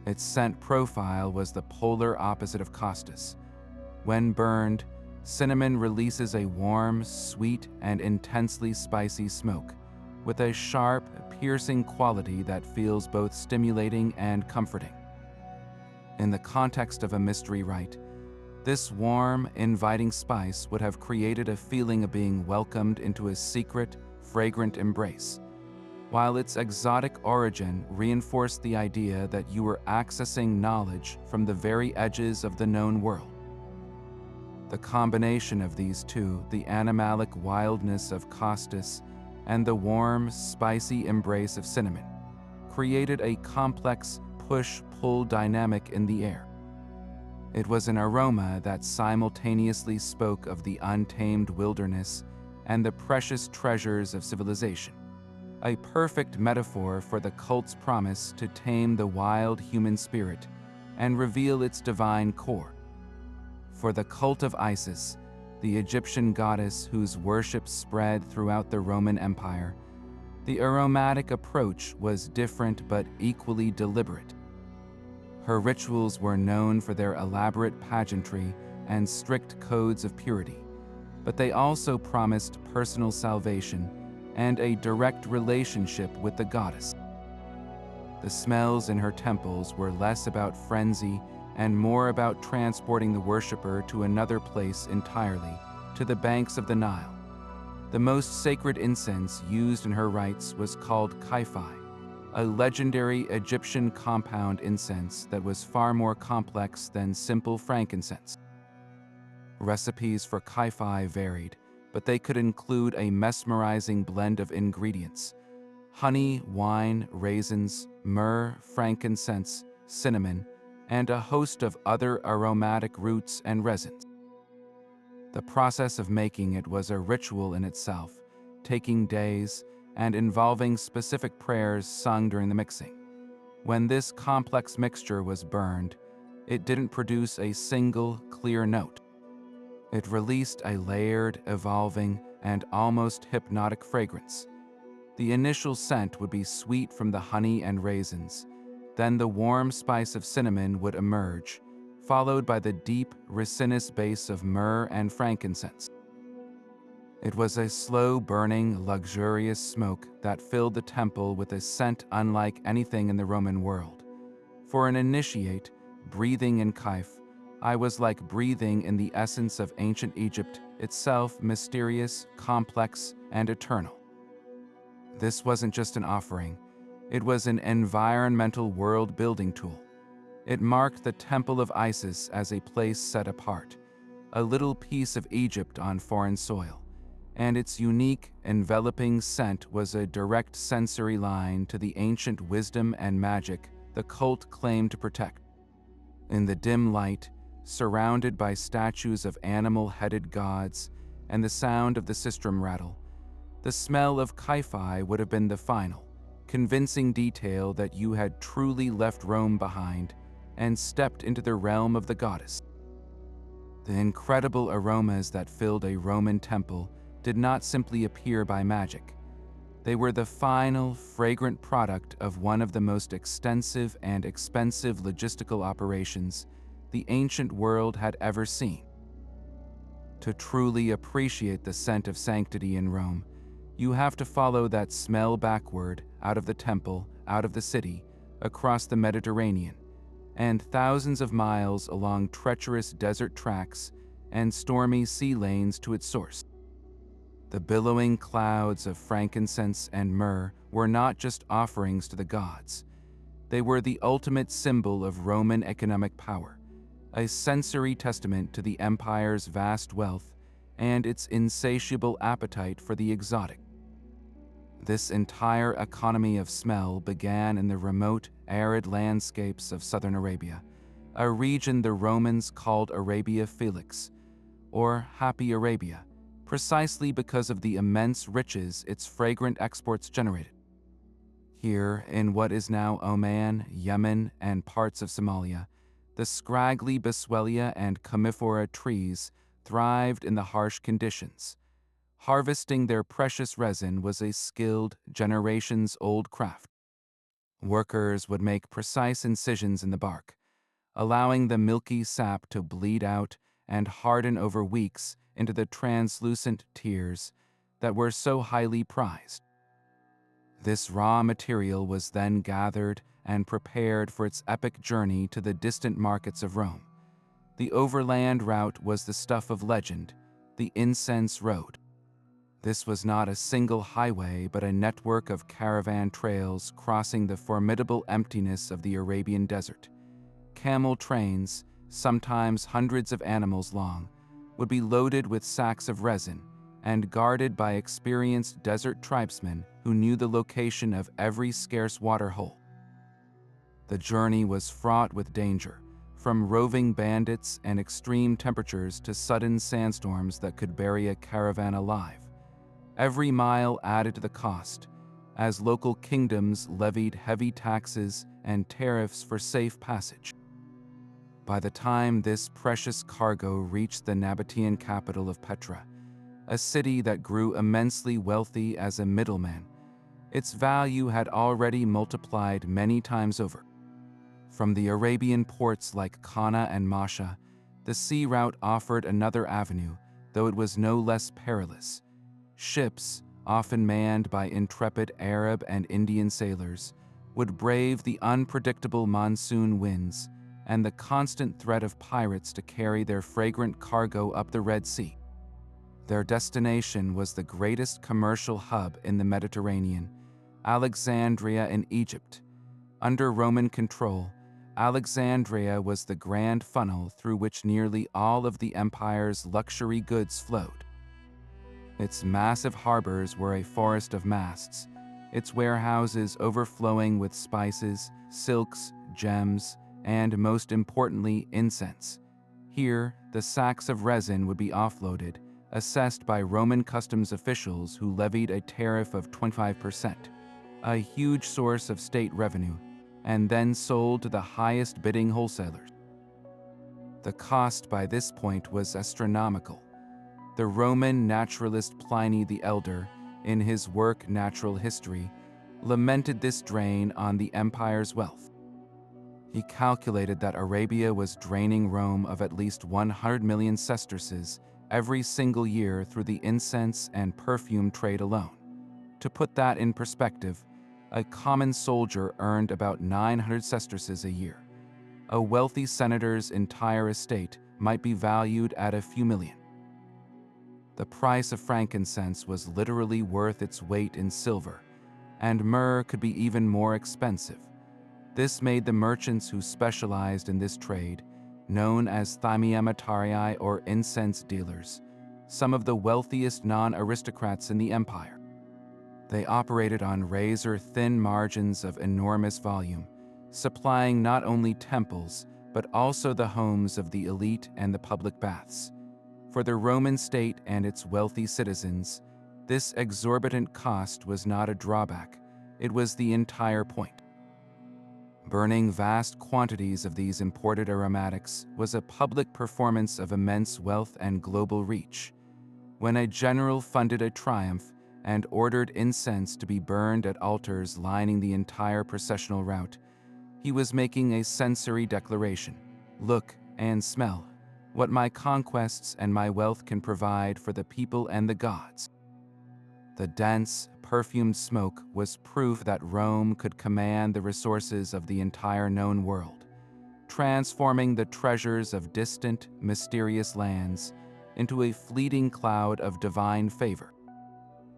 Its scent profile was the polar opposite of costus. When burned, cinnamon releases a warm, sweet, and intensely spicy smoke, with a sharp, piercing quality that feels both stimulating and comforting. In the context of a mystery rite, this warm, inviting spice would have created a feeling of being welcomed into a secret, fragrant embrace, while its exotic origin reinforced the idea that you were accessing knowledge from the very edges of the known world. The combination of these two, the animalic wildness of costus and the warm, spicy embrace of cinnamon, created a complex push-pull dynamic in the air. It was an aroma that simultaneously spoke of the untamed wilderness and the precious treasures of civilization, a perfect metaphor for the cult's promise to tame the wild human spirit and reveal its divine core. For the cult of Isis, the Egyptian goddess whose worship spread throughout the Roman Empire, the aromatic approach was different but equally deliberate. Her rituals were known for their elaborate pageantry and strict codes of purity, but they also promised personal salvation and a direct relationship with the goddess. The smells in her temples were less about frenzy and more about transporting the worshipper to another place entirely, to the banks of the Nile. The most sacred incense used in her rites was called kaifi, a legendary Egyptian compound incense that was far more complex than simple frankincense. Recipes for kaifi varied, but they could include a mesmerizing blend of ingredients: honey, wine, raisins, myrrh, frankincense, cinnamon, and a host of other aromatic roots and resins. The process of making it was a ritual in itself, taking days and involving specific prayers sung during the mixing. When this complex mixture was burned, it didn't produce a single, clear note. It released a layered, evolving, and almost hypnotic fragrance. The initial scent would be sweet from the honey and raisins. Then the warm spice of cinnamon would emerge, followed by the deep, resinous base of myrrh and frankincense. It was a slow-burning, luxurious smoke that filled the temple with a scent unlike anything in the Roman world. For an initiate, breathing in kaif, I was like breathing in the essence of ancient Egypt, itself mysterious, complex, and eternal. This wasn't just an offering. It was an environmental world-building tool. It marked the Temple of Isis as a place set apart, a little piece of Egypt on foreign soil, and its unique, enveloping scent was a direct sensory line to the ancient wisdom and magic the cult claimed to protect. In the dim light, surrounded by statues of animal-headed gods and the sound of the sistrum rattle, the smell of kaifi would have been the final, convincing detail that you had truly left Rome behind and stepped into the realm of the goddess. The incredible aromas that filled a Roman temple did not simply appear by magic. They were the final, fragrant product of one of the most extensive and expensive logistical operations the ancient world had ever seen. To truly appreciate the scent of sanctity in Rome, you have to follow that smell backward, out of the temple, out of the city, across the Mediterranean, and thousands of miles along treacherous desert tracks and stormy sea lanes to its source. The billowing clouds of frankincense and myrrh were not just offerings to the gods. They were the ultimate symbol of Roman economic power, a sensory testament to the empire's vast wealth and its insatiable appetite for the exotic. This entire economy of smell began in the remote, arid landscapes of southern Arabia, a region the Romans called Arabia Felix, or Happy Arabia, precisely because of the immense riches its fragrant exports generated. Here, in what is now Oman, Yemen, and parts of Somalia, the scraggly Boswellia and Commiphora trees thrived in the harsh conditions. Harvesting their precious resin was a skilled, generations-old craft. Workers would make precise incisions in the bark, allowing the milky sap to bleed out and harden over weeks into the translucent tears that were so highly prized. This raw material was then gathered and prepared for its epic journey to the distant markets of Rome. The overland route was the stuff of legend, the incense road. This was not a single highway, but a network of caravan trails crossing the formidable emptiness of the Arabian desert. Camel trains, sometimes hundreds of animals long, would be loaded with sacks of resin and guarded by experienced desert tribesmen who knew the location of every scarce water hole. The journey was fraught with danger, from roving bandits and extreme temperatures to sudden sandstorms that could bury a caravan alive. Every mile added to the cost, as local kingdoms levied heavy taxes and tariffs for safe passage. By the time this precious cargo reached the Nabatean capital of Petra, a city that grew immensely wealthy as a middleman, its value had already multiplied many times over. From the Arabian ports like Qana and Masha, the sea route offered another avenue, though it was no less perilous. Ships, often manned by intrepid Arab and Indian sailors, would brave the unpredictable monsoon winds and the constant threat of pirates to carry their fragrant cargo up the Red Sea. Their destination was the greatest commercial hub in the Mediterranean, Alexandria in Egypt. Under Roman control, Alexandria was the grand funnel through which nearly all of the empire's luxury goods flowed. Its massive harbors were a forest of masts, its warehouses overflowing with spices, silks, gems, and most importantly, incense. Here, the sacks of resin would be offloaded, assessed by Roman customs officials who levied a tariff of 25%, a huge source of state revenue, and then sold to the highest bidding wholesalers. The cost by this point was astronomical. The Roman naturalist Pliny the Elder, in his work Natural History, lamented this drain on the empire's wealth. He calculated that Arabia was draining Rome of at least 100 million sesterces every single year through the incense and perfume trade alone. To put that in perspective, a common soldier earned about 900 sesterces a year. A wealthy senator's entire estate might be valued at a few million. The price of frankincense was literally worth its weight in silver, and myrrh could be even more expensive. This made the merchants who specialized in this trade, known as thymiamatarii or incense dealers, some of the wealthiest non-aristocrats in the empire. They operated on razor-thin margins of enormous volume, supplying not only temples, but also the homes of the elite and the public baths. For the Roman state and its wealthy citizens, this exorbitant cost was not a drawback, it was the entire point. Burning vast quantities of these imported aromatics was a public performance of immense wealth and global reach. When a general funded a triumph and ordered incense to be burned at altars lining the entire processional route, he was making a sensory declaration. Look, and smell, what my conquests and my wealth can provide for the people and the gods. The dense, perfumed smoke was proof that Rome could command the resources of the entire known world, transforming the treasures of distant, mysterious lands into a fleeting cloud of divine favor.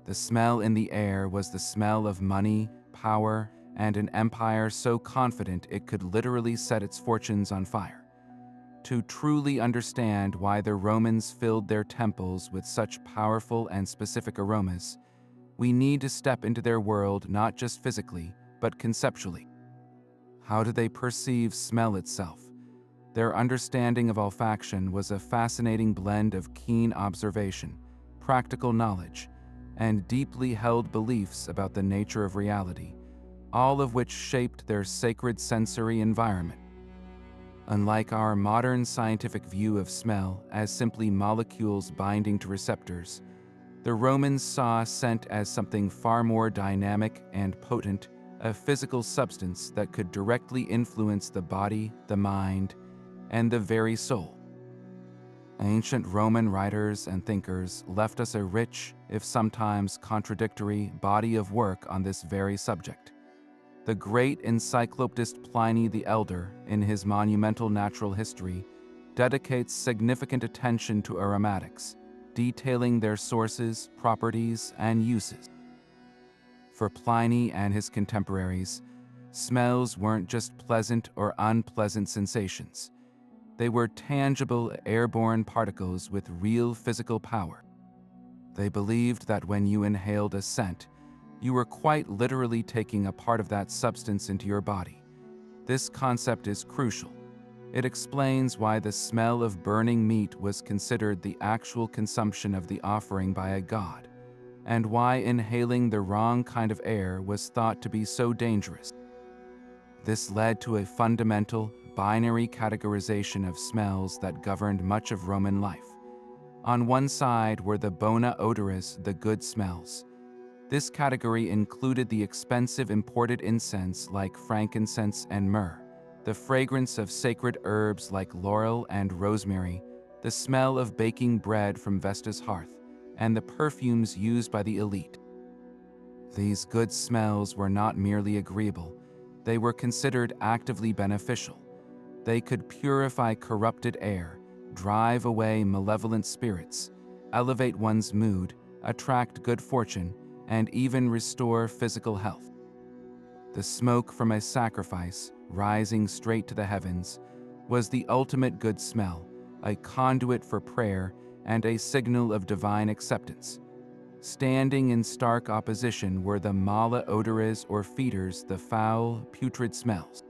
The smell in the air was the smell of money, power, and an empire so confident it could literally set its fortunes on fire. To truly understand why the Romans filled their temples with such powerful and specific aromas, we need to step into their world not just physically, but conceptually. How do they perceive smell itself? Their understanding of olfaction was a fascinating blend of keen observation, practical knowledge, and deeply held beliefs about the nature of reality, all of which shaped their sacred sensory environment. Unlike our modern scientific view of smell as simply molecules binding to receptors, the Romans saw scent as something far more dynamic and potent, a physical substance that could directly influence the body, the mind, and the very soul. Ancient Roman writers and thinkers left us a rich, if sometimes contradictory, body of work on this very subject. The great encyclopedist Pliny the Elder, in his monumental natural history, dedicates significant attention to aromatics, detailing their sources, properties, and uses. For Pliny and his contemporaries, smells weren't just pleasant or unpleasant sensations. They were tangible, airborne particles with real physical power. They believed that when you inhaled a scent, you were quite literally taking a part of that substance into your body. This concept is crucial. It explains why the smell of burning meat was considered the actual consumption of the offering by a god, and why inhaling the wrong kind of air was thought to be so dangerous. This led to a fundamental, binary categorization of smells that governed much of Roman life. On one side were the bona odoris, the good smells. This category included the expensive imported incense like frankincense and myrrh, the fragrance of sacred herbs like laurel and rosemary, the smell of baking bread from Vesta's hearth, and the perfumes used by the elite. These good smells were not merely agreeable, they were considered actively beneficial. They could purify corrupted air, drive away malevolent spirits, elevate one's mood, attract good fortune, and even restore physical health. The smoke from a sacrifice, rising straight to the heavens, was the ultimate good smell, a conduit for prayer and a signal of divine acceptance. Standing in stark opposition were the mala odores or feeders, the foul, putrid smells.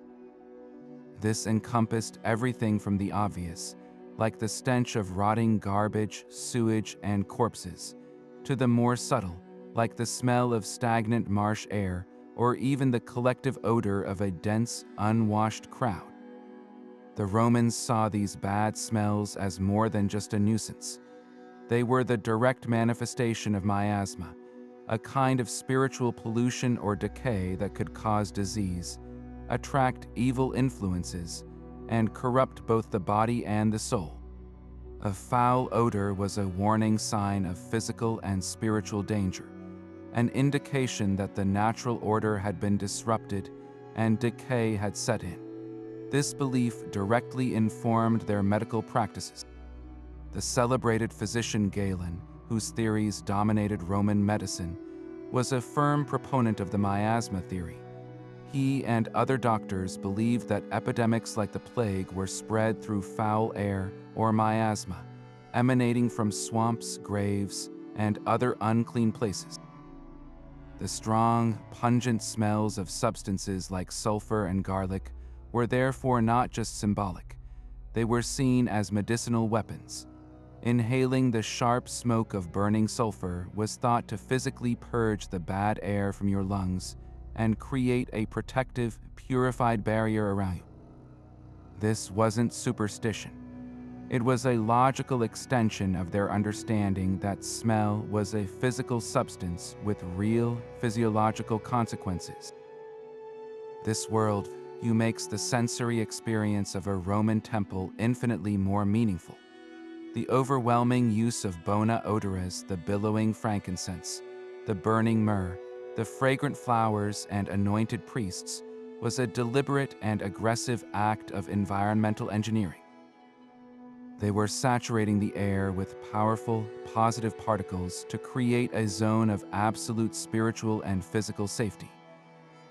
This encompassed everything from the obvious, like the stench of rotting garbage, sewage, and corpses, to the more subtle, like the smell of stagnant marsh air, or even the collective odor of a dense, unwashed crowd. The Romans saw these bad smells as more than just a nuisance. They were the direct manifestation of miasma, a kind of spiritual pollution or decay that could cause disease, attract evil influences, and corrupt both the body and the soul. A foul odor was a warning sign of physical and spiritual danger, an indication that the natural order had been disrupted and decay had set in. This belief directly informed their medical practices. The celebrated physician Galen, whose theories dominated Roman medicine, was a firm proponent of the miasma theory. He and other doctors believed that epidemics like the plague were spread through foul air or miasma, emanating from swamps, graves, and other unclean places. The strong, pungent smells of substances like sulfur and garlic were therefore not just symbolic. They were seen as medicinal weapons. Inhaling the sharp smoke of burning sulfur was thought to physically purge the bad air from your lungs and create a protective, purified barrier around you. This wasn't superstition. It was a logical extension of their understanding that smell was a physical substance with real physiological consequences. This world, you makes the sensory experience of a Roman temple infinitely more meaningful. The overwhelming use of bona odoras, the billowing frankincense, the burning myrrh, the fragrant flowers, and anointed priests was a deliberate and aggressive act of environmental engineering. They were saturating the air with powerful, positive particles to create a zone of absolute spiritual and physical safety.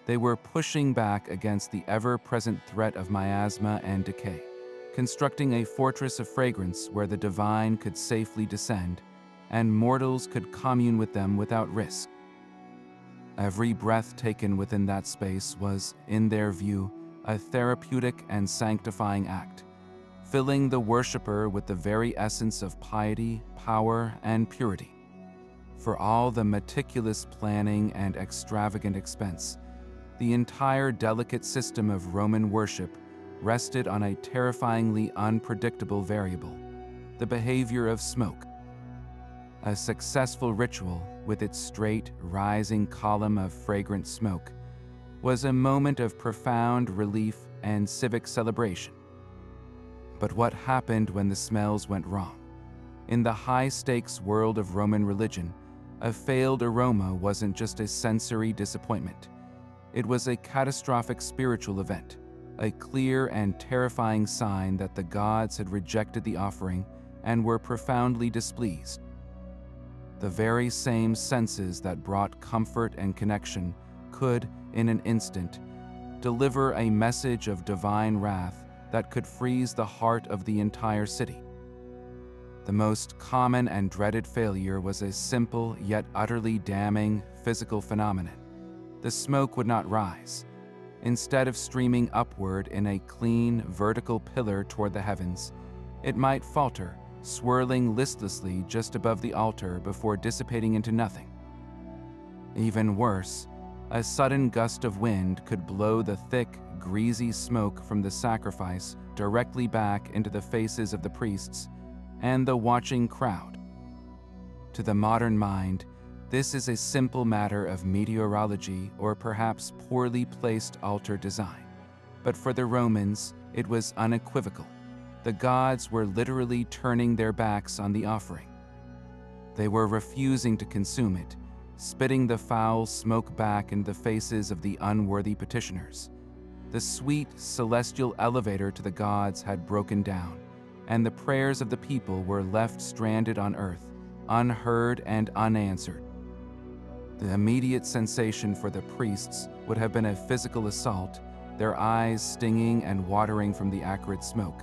They were pushing back against the ever-present threat of miasma and decay, constructing a fortress of fragrance where the divine could safely descend, and mortals could commune with them without risk. Every breath taken within that space was, in their view, a therapeutic and sanctifying act, filling the worshipper with the very essence of piety, power, and purity. For all the meticulous planning and extravagant expense, the entire delicate system of Roman worship rested on a terrifyingly unpredictable variable: the behavior of smoke. A successful ritual, with its straight, rising column of fragrant smoke, was a moment of profound relief and civic celebration. But what happened when the smells went wrong? In the high-stakes world of Roman religion, a failed aroma wasn't just a sensory disappointment. It was a catastrophic spiritual event, a clear and terrifying sign that the gods had rejected the offering and were profoundly displeased. The very same senses that brought comfort and connection could, in an instant, deliver a message of divine wrath that could freeze the heart of the entire city. The most common and dreaded failure was a simple yet utterly damning physical phenomenon. The smoke would not rise. Instead of streaming upward in a clean, vertical pillar toward the heavens, it might falter, swirling listlessly just above the altar before dissipating into nothing. Even worse, a sudden gust of wind could blow the thick, greasy smoke from the sacrifice directly back into the faces of the priests and the watching crowd. To the modern mind, this is a simple matter of meteorology or perhaps poorly placed altar design. But for the Romans, it was unequivocal. The gods were literally turning their backs on the offering. They were refusing to consume it, spitting the foul smoke back into the faces of the unworthy petitioners. The sweet, celestial elevator to the gods had broken down, and the prayers of the people were left stranded on earth, unheard and unanswered. The immediate sensation for the priests would have been a physical assault, their eyes stinging and watering from the acrid smoke,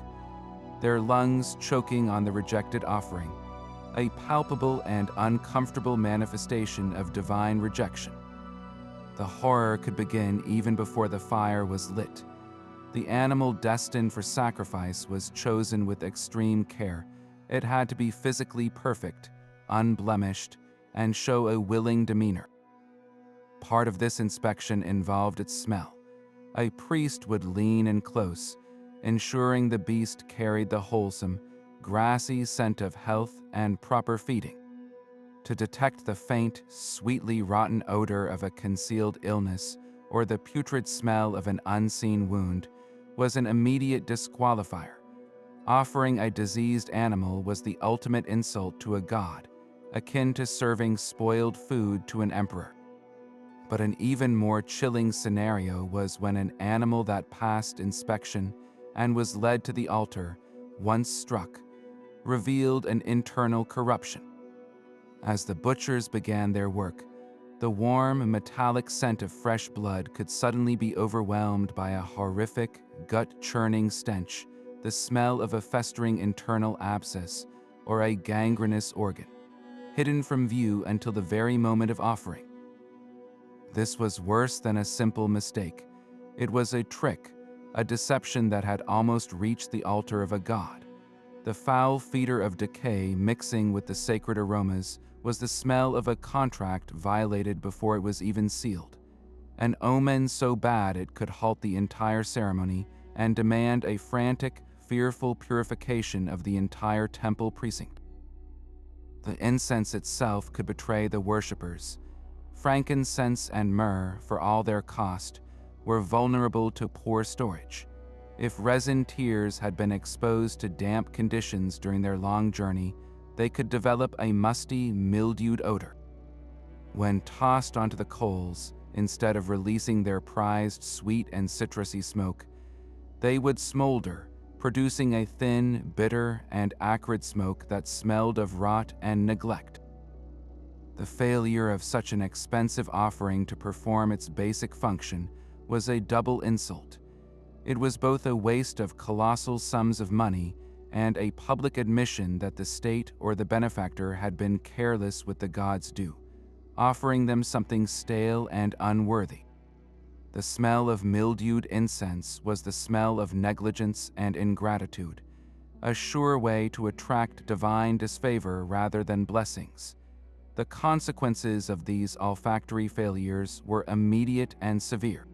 their lungs choking on the rejected offering, a palpable and uncomfortable manifestation of divine rejection. The horror could begin even before the fire was lit. The animal destined for sacrifice was chosen with extreme care. It had to be physically perfect, unblemished, and show a willing demeanor. Part of this inspection involved its smell. A priest would lean in close, ensuring the beast carried the wholesome, grassy scent of health and proper feeding. To detect the faint, sweetly rotten odor of a concealed illness or the putrid smell of an unseen wound was an immediate disqualifier. Offering a diseased animal was the ultimate insult to a god, akin to serving spoiled food to an emperor. But an even more chilling scenario was when an animal that passed inspection and was led to the altar, once struck, revealed an internal corruption. As the butchers began their work, the warm, metallic scent of fresh blood could suddenly be overwhelmed by a horrific, gut-churning stench, the smell of a festering internal abscess or a gangrenous organ, hidden from view until the very moment of offering. This was worse than a simple mistake. It was a trick, a deception that had almost reached the altar of a god. The foul feeder of decay mixing with the sacred aromas was the smell of a contract violated before it was even sealed, an omen so bad it could halt the entire ceremony and demand a frantic, fearful purification of the entire temple precinct. The incense itself could betray the worshippers. Frankincense and myrrh, for all their cost, were vulnerable to poor storage. If resin tears had been exposed to damp conditions during their long journey, they could develop a musty, mildewed odor. When tossed onto the coals, instead of releasing their prized sweet and citrusy smoke, they would smolder, producing a thin, bitter, and acrid smoke that smelled of rot and neglect. The failure of such an expensive offering to perform its basic function was a double insult. It was both a waste of colossal sums of money and a public admission that the state or the benefactor had been careless with the gods' due, offering them something stale and unworthy. The smell of mildewed incense was the smell of negligence and ingratitude, a sure way to attract divine disfavor rather than blessings. The consequences of these olfactory failures were immediate and severe.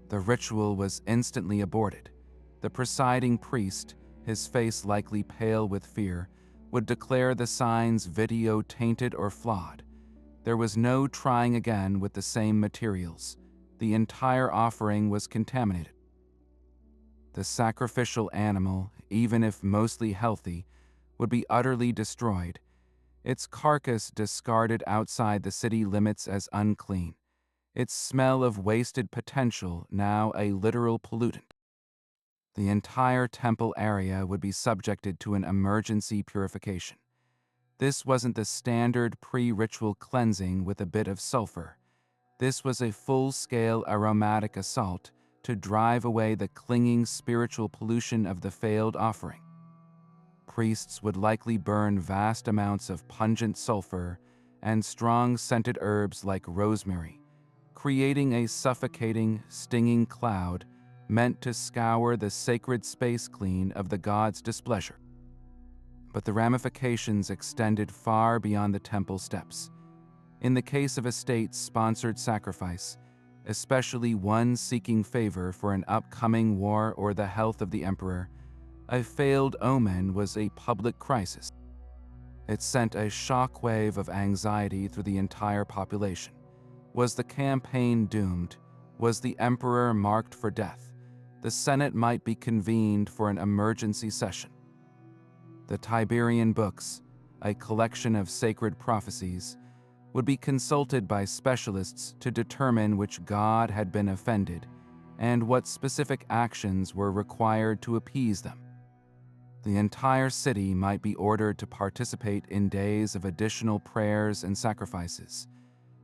The ritual was instantly aborted. The presiding priest, his face likely pale with fear, would declare the signs video tainted or flawed. There was no trying again with the same materials. The entire offering was contaminated. The sacrificial animal, even if mostly healthy, would be utterly destroyed, its carcass discarded outside the city limits as unclean, its smell of wasted potential now a literal pollutant. The entire temple area would be subjected to an emergency purification. This wasn't the standard pre-ritual cleansing with a bit of sulfur. This was a full-scale aromatic assault to drive away the clinging spiritual pollution of the failed offering. Priests would likely burn vast amounts of pungent sulfur and strong scented herbs like rosemary, creating a suffocating, stinging cloud meant to scour the sacred space clean of the gods' displeasure. But the ramifications extended far beyond the temple steps. In the case of a state-sponsored sacrifice, especially one seeking favor for an upcoming war or the health of the emperor, a failed omen was a public crisis. It sent a shockwave of anxiety through the entire population. Was the campaign doomed? Was the emperor marked for death? The Senate might be convened for an emergency session. The Tiberian books, a collection of sacred prophecies, would be consulted by specialists to determine which god had been offended and what specific actions were required to appease them. The entire city might be ordered to participate in days of additional prayers and sacrifices,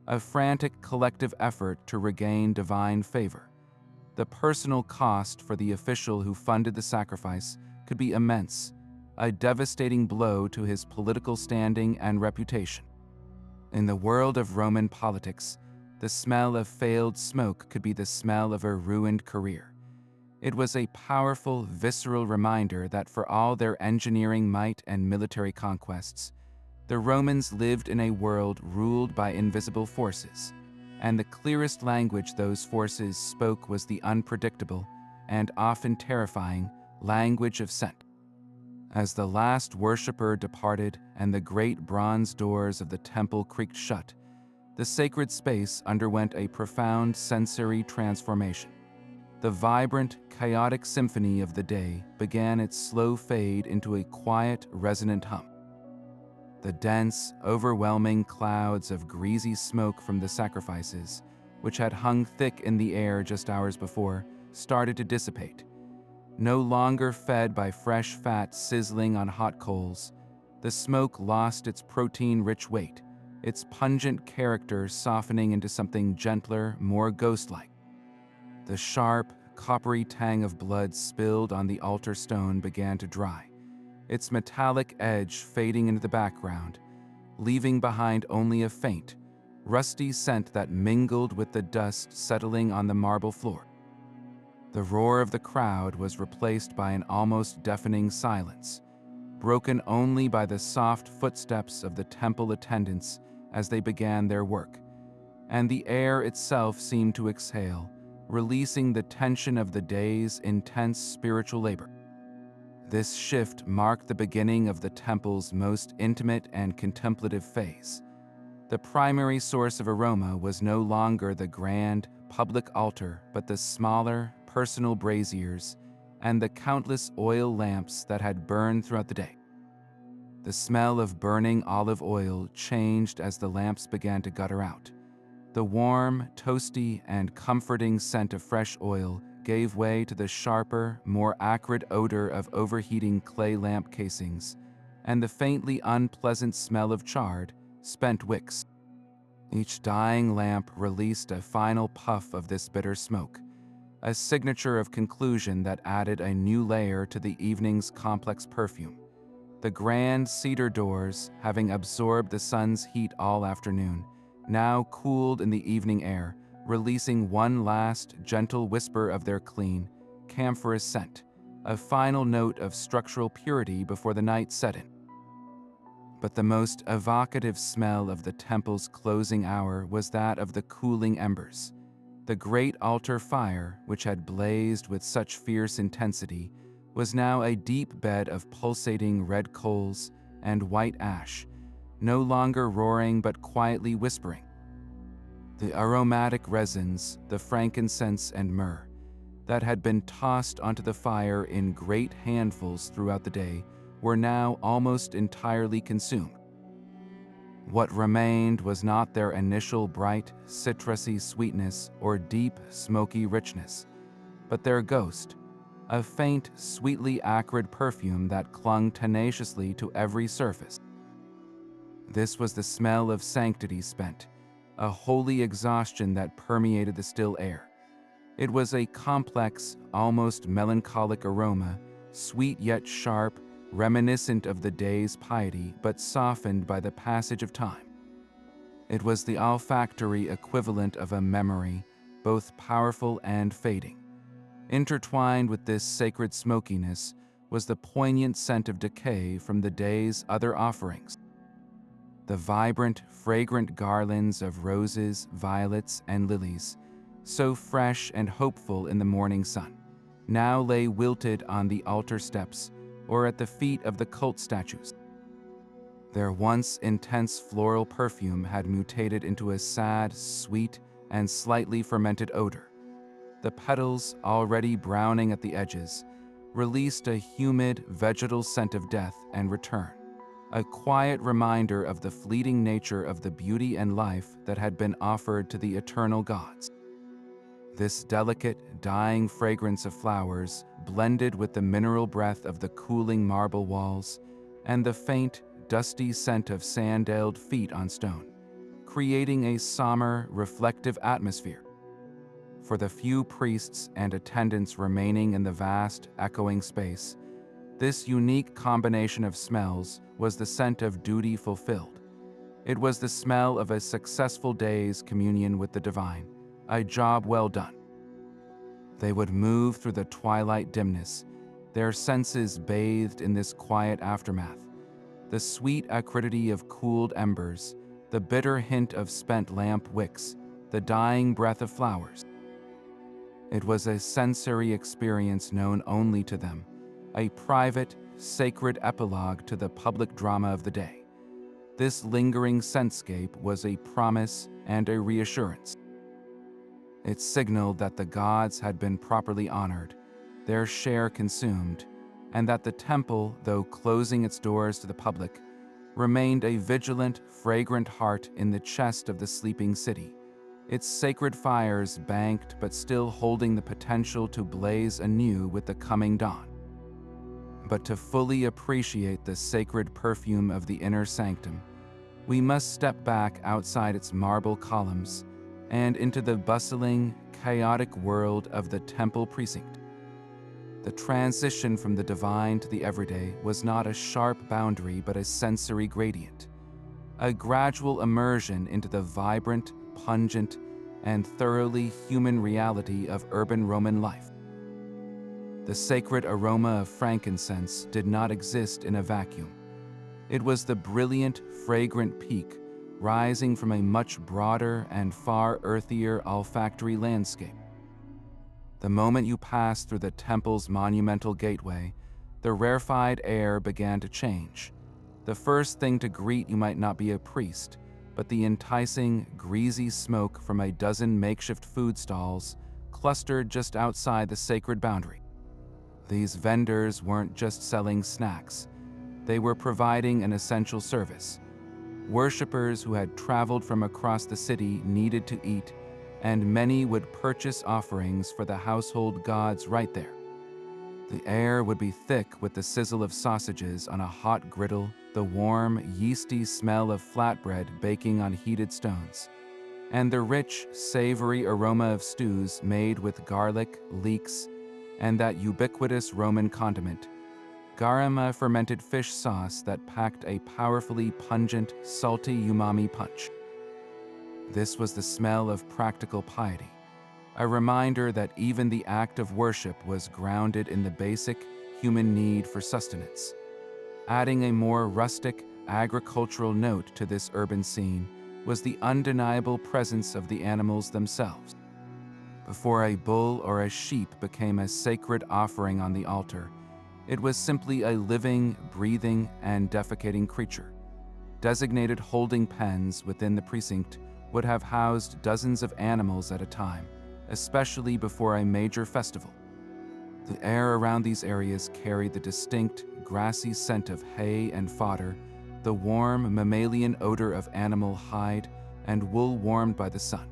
a frantic collective effort to regain divine favor. The personal cost for the official who funded the sacrifice could be immense, a devastating blow to his political standing and reputation. In the world of Roman politics, the smell of failed smoke could be the smell of a ruined career. It was a powerful, visceral reminder that for all their engineering might and military conquests, the Romans lived in a world ruled by invisible forces, and the clearest language those forces spoke was the unpredictable and often terrifying language of scent. As the last worshiper departed and the great bronze doors of the temple creaked shut, the sacred space underwent a profound sensory transformation. The vibrant, chaotic symphony of the day began its slow fade into a quiet, resonant hum. The dense, overwhelming clouds of greasy smoke from the sacrifices, which had hung thick in the air just hours before, started to dissipate. No longer fed by fresh fat sizzling on hot coals, the smoke lost its protein-rich weight, its pungent character softening into something gentler, more ghost-like. The sharp, coppery tang of blood spilled on the altar stone began to dry, its metallic edge fading into the background, leaving behind only a faint, rusty scent that mingled with the dust settling on the marble floor. The roar of the crowd was replaced by an almost deafening silence, broken only by the soft footsteps of the temple attendants as they began their work, and the air itself seemed to exhale, releasing the tension of the day's intense spiritual labor. This shift marked the beginning of the temple's most intimate and contemplative phase. The primary source of aroma was no longer the grand, public altar, but the smaller, personal braziers and the countless oil lamps that had burned throughout the day. The smell of burning olive oil changed as the lamps began to gutter out. The warm, toasty, and comforting scent of fresh oil gave way to the sharper, more acrid odor of overheating clay lamp casings, and the faintly unpleasant smell of charred, spent wicks. Each dying lamp released a final puff of this bitter smoke, a signature of conclusion that added a new layer to the evening's complex perfume. The grand cedar doors, having absorbed the sun's heat all afternoon, now cooled in the evening air, releasing one last gentle whisper of their clean, camphorous scent, a final note of structural purity before the night set in. But the most evocative smell of the temple's closing hour was that of the cooling embers. The great altar fire, which had blazed with such fierce intensity, was now a deep bed of pulsating red coals and white ash, no longer roaring but quietly whispering. The aromatic resins, the frankincense and myrrh, that had been tossed onto the fire in great handfuls throughout the day, were now almost entirely consumed. What remained was not their initial bright, citrusy sweetness or deep, smoky richness, but their ghost, a faint, sweetly acrid perfume that clung tenaciously to every surface. This was the smell of sanctity spent, a holy exhaustion that permeated the still air. It was a complex, almost melancholic aroma, sweet yet sharp, reminiscent of the day's piety but softened by the passage of time. It was the olfactory equivalent of a memory, both powerful and fading. Intertwined with this sacred smokiness was the poignant scent of decay from the day's other offerings. The vibrant, fragrant garlands of roses, violets, and lilies, so fresh and hopeful in the morning sun, now lay wilted on the altar steps or at the feet of the cult statues. Their once intense floral perfume had mutated into a sad, sweet, and slightly fermented odor. The petals, already browning at the edges, released a humid, vegetal scent of death and return, a quiet reminder of the fleeting nature of the beauty and life that had been offered to the eternal gods. This delicate, dying fragrance of flowers blended with the mineral breath of the cooling marble walls and the faint, dusty scent of sandaled feet on stone, creating a somber, reflective atmosphere. For the few priests and attendants remaining in the vast, echoing space, this unique combination of smells was the scent of duty fulfilled. It was the smell of a successful day's communion with the divine, a job well done. They would move through the twilight dimness, their senses bathed in this quiet aftermath, the sweet acridity of cooled embers, the bitter hint of spent lamp wicks, the dying breath of flowers. It was a sensory experience known only to them, a private, sacred epilogue to the public drama of the day. This lingering scentscape was a promise and a reassurance. It signaled that the gods had been properly honored, their share consumed, and that the temple, though closing its doors to the public, remained a vigilant, fragrant heart in the chest of the sleeping city, its sacred fires banked but still holding the potential to blaze anew with the coming dawn. But to fully appreciate the sacred perfume of the inner sanctum, we must step back outside its marble columns and into the bustling, chaotic world of the temple precinct. The transition from the divine to the everyday was not a sharp boundary but a sensory gradient, a gradual immersion into the vibrant, pungent, and thoroughly human reality of urban Roman life. The sacred aroma of frankincense did not exist in a vacuum. It was the brilliant, fragrant peak rising from a much broader and far earthier olfactory landscape. The moment you passed through the temple's monumental gateway, the rarefied air began to change. The first thing to greet you might not be a priest, but the enticing, greasy smoke from a dozen makeshift food stalls clustered just outside the sacred boundary. These vendors weren't just selling snacks. They were providing an essential service. Worshippers who had traveled from across the city needed to eat, and many would purchase offerings for the household gods right there. The air would be thick with the sizzle of sausages on a hot griddle, the warm, yeasty smell of flatbread baking on heated stones, and the rich, savory aroma of stews made with garlic, leeks, and that ubiquitous Roman condiment, aroma fermented fish sauce that packed a powerfully pungent, salty umami punch. This was the smell of practical piety, a reminder that even the act of worship was grounded in the basic human need for sustenance. Adding a more rustic, agricultural note to this urban scene was the undeniable presence of the animals themselves. Before a bull or a sheep became a sacred offering on the altar, it was simply a living, breathing, and defecating creature. Designated holding pens within the precinct would have housed dozens of animals at a time, especially before a major festival. The air around these areas carried the distinct, grassy scent of hay and fodder, the warm, mammalian odor of animal hide and wool warmed by the sun,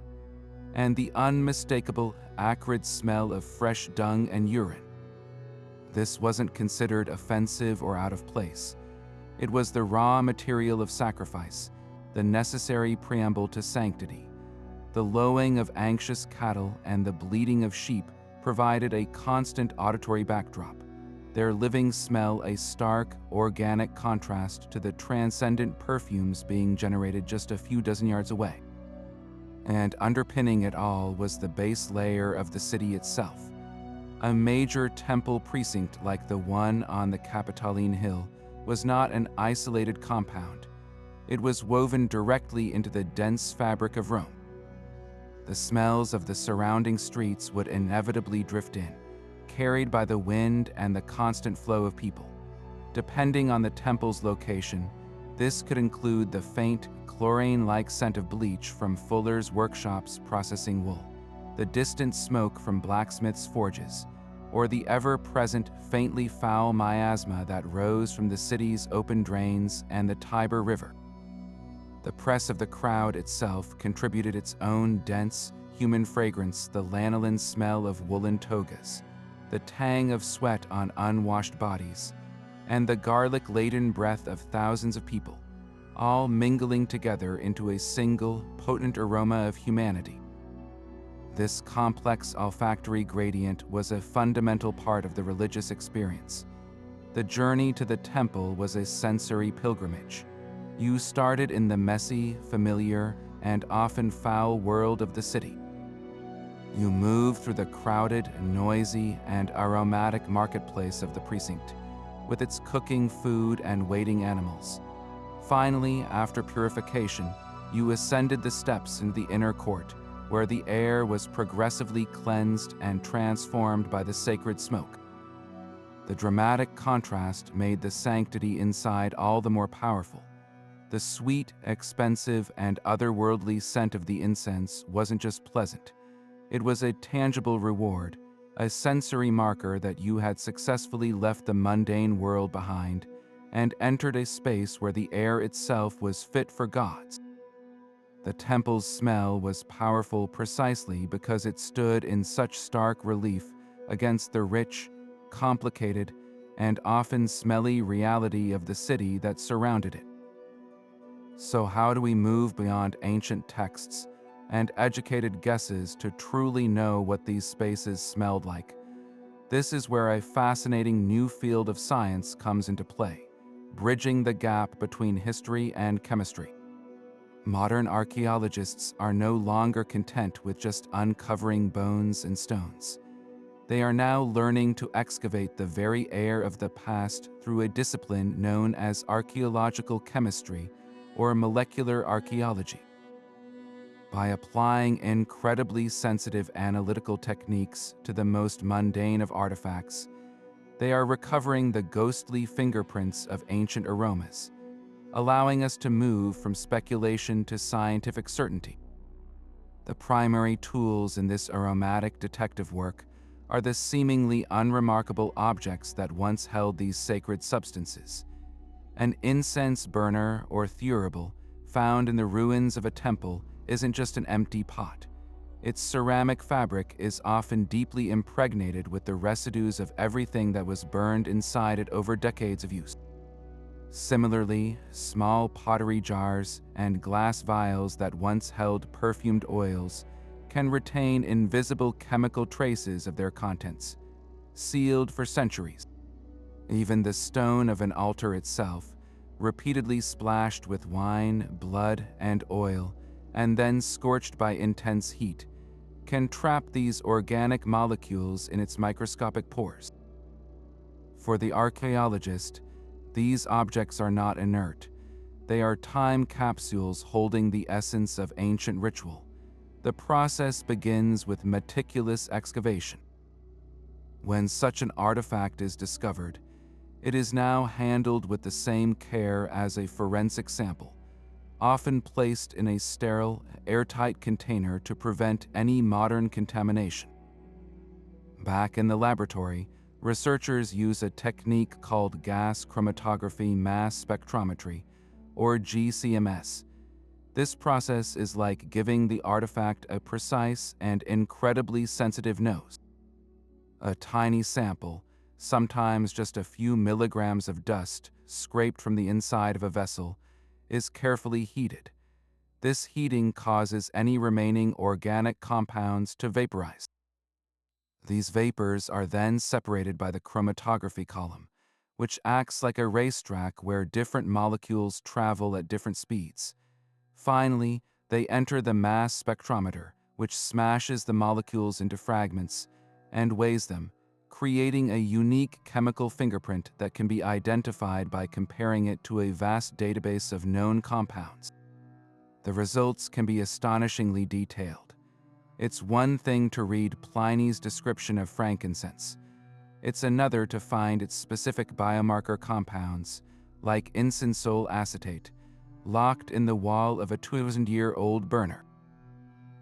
and the unmistakable, acrid smell of fresh dung and urine. This wasn't considered offensive or out of place. It was the raw material of sacrifice, the necessary preamble to sanctity. The lowing of anxious cattle and the bleating of sheep provided a constant auditory backdrop, their living smell a stark, organic contrast to the transcendent perfumes being generated just a few dozen yards away. And underpinning it all was the base layer of the city itself. A major temple precinct like the one on the Capitoline Hill was not an isolated compound. It was woven directly into the dense fabric of Rome. The smells of the surrounding streets would inevitably drift in, carried by the wind and the constant flow of people. Depending on the temple's location, this could include the faint, chlorine-like scent of bleach from fullers' workshops processing wool, the distant smoke from blacksmiths' forges, or the ever-present, faintly foul miasma that rose from the city's open drains and the Tiber River. The press of the crowd itself contributed its own dense, human fragrance, the lanolin smell of woolen togas, the tang of sweat on unwashed bodies, and the garlic-laden breath of thousands of people, all mingling together into a single, potent aroma of humanity. This complex olfactory gradient was a fundamental part of the religious experience. The journey to the temple was a sensory pilgrimage. You started in the messy, familiar, and often foul world of the city. You moved through the crowded, noisy, and aromatic marketplace of the precinct, with its cooking food and waiting animals. Finally, after purification, you ascended the steps into the inner court, where the air was progressively cleansed and transformed by the sacred smoke. The dramatic contrast made the sanctity inside all the more powerful. The sweet, expensive, and otherworldly scent of the incense wasn't just pleasant. It was a tangible reward, a sensory marker that you had successfully left the mundane world behind and entered a space where the air itself was fit for gods. The temple's smell was powerful precisely because it stood in such stark relief against the rich, complicated, and often smelly reality of the city that surrounded it. So how do we move beyond ancient texts and educated guesses to truly know what these spaces smelled like? This is where a fascinating new field of science comes into play, bridging the gap between history and chemistry. Modern archaeologists are no longer content with just uncovering bones and stones. They are now learning to excavate the very air of the past through a discipline known as archaeological chemistry or molecular archaeology. By applying incredibly sensitive analytical techniques to the most mundane of artifacts, they are recovering the ghostly fingerprints of ancient aromas. allowing us to move from speculation to scientific certainty. The primary tools in this aromatic detective work are the seemingly unremarkable objects that once held these sacred substances. An incense burner or thurible found in the ruins of a temple isn't just an empty pot. Its ceramic fabric is often deeply impregnated with the residues of everything that was burned inside it over decades of use. Similarly, small pottery jars and glass vials that once held perfumed oils can retain invisible chemical traces of their contents, sealed for centuries. Even the stone of an altar itself, repeatedly splashed with wine, blood, and oil, and then scorched by intense heat, can trap these organic molecules in its microscopic pores. For the archaeologist, these objects are not inert. They are time capsules holding the essence of ancient ritual. The process begins with meticulous excavation. When such an artifact is discovered, it is now handled with the same care as a forensic sample, often placed in a sterile, airtight container to prevent any modern contamination. Back in the laboratory, researchers use a technique called gas chromatography mass spectrometry, or GCMS. This process is like giving the artifact a precise and incredibly sensitive nose. A tiny sample, sometimes just a few milligrams of dust scraped from the inside of a vessel, is carefully heated. This heating causes any remaining organic compounds to vaporize. These vapors are then separated by the chromatography column, which acts like a racetrack where different molecules travel at different speeds. Finally, they enter the mass spectrometer, which smashes the molecules into fragments and weighs them, creating a unique chemical fingerprint that can be identified by comparing it to a vast database of known compounds. The results can be astonishingly detailed. It's one thing to read Pliny's description of frankincense. It's another to find its specific biomarker compounds, like incensol acetate, locked in the wall of a 2,000-year-old burner.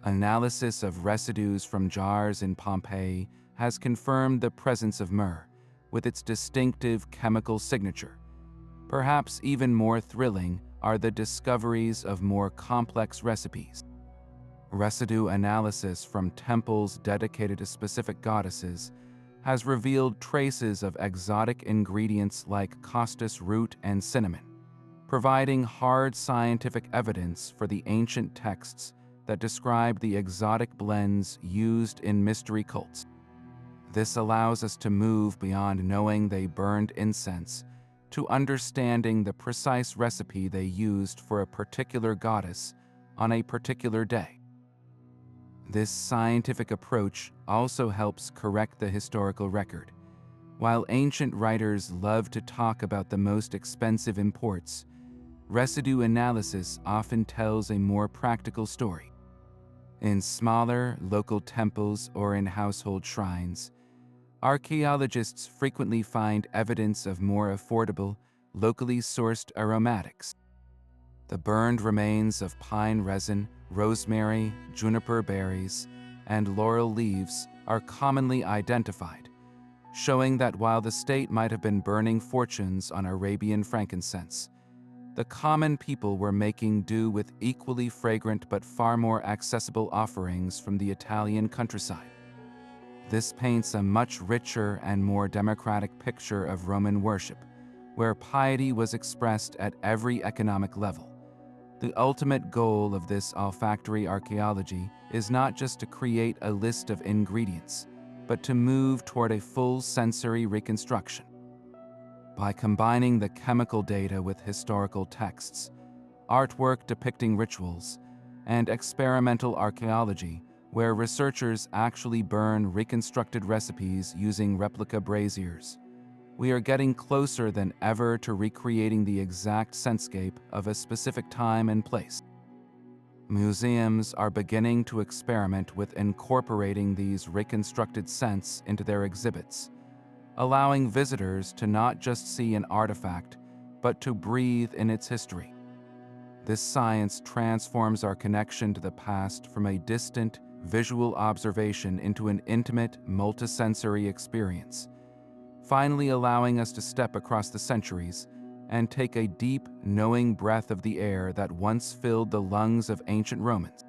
Analysis of residues from jars in Pompeii has confirmed the presence of myrrh, with its distinctive chemical signature. Perhaps even more thrilling are the discoveries of more complex recipes. Residue analysis from temples dedicated to specific goddesses has revealed traces of exotic ingredients like costus root and cinnamon, providing hard scientific evidence for the ancient texts that describe the exotic blends used in mystery cults. This allows us to move beyond knowing they burned incense to understanding the precise recipe they used for a particular goddess on a particular day. This scientific approach also helps correct the historical record. While ancient writers love to talk about the most expensive imports, residue analysis often tells a more practical story. In smaller, local temples or in household shrines, archaeologists frequently find evidence of more affordable, locally sourced aromatics. The burned remains of pine resin, rosemary, juniper berries, and laurel leaves are commonly identified, showing that while the state might have been burning fortunes on Arabian frankincense, the common people were making do with equally fragrant but far more accessible offerings from the Italian countryside. This paints a much richer and more democratic picture of Roman worship, where piety was expressed at every economic level. The ultimate goal of this olfactory archaeology is not just to create a list of ingredients, but to move toward a full sensory reconstruction. By combining the chemical data with historical texts, artwork depicting rituals, and experimental archaeology, where researchers actually burn reconstructed recipes using replica braziers, we are getting closer than ever to recreating the exact scentscape of a specific time and place. Museums are beginning to experiment with incorporating these reconstructed scents into their exhibits, allowing visitors to not just see an artifact, but to breathe in its history. This science transforms our connection to the past from a distant, visual observation into an intimate, multisensory experience, finally allowing us to step across the centuries and take a deep, knowing breath of the air that once filled the lungs of ancient Romans.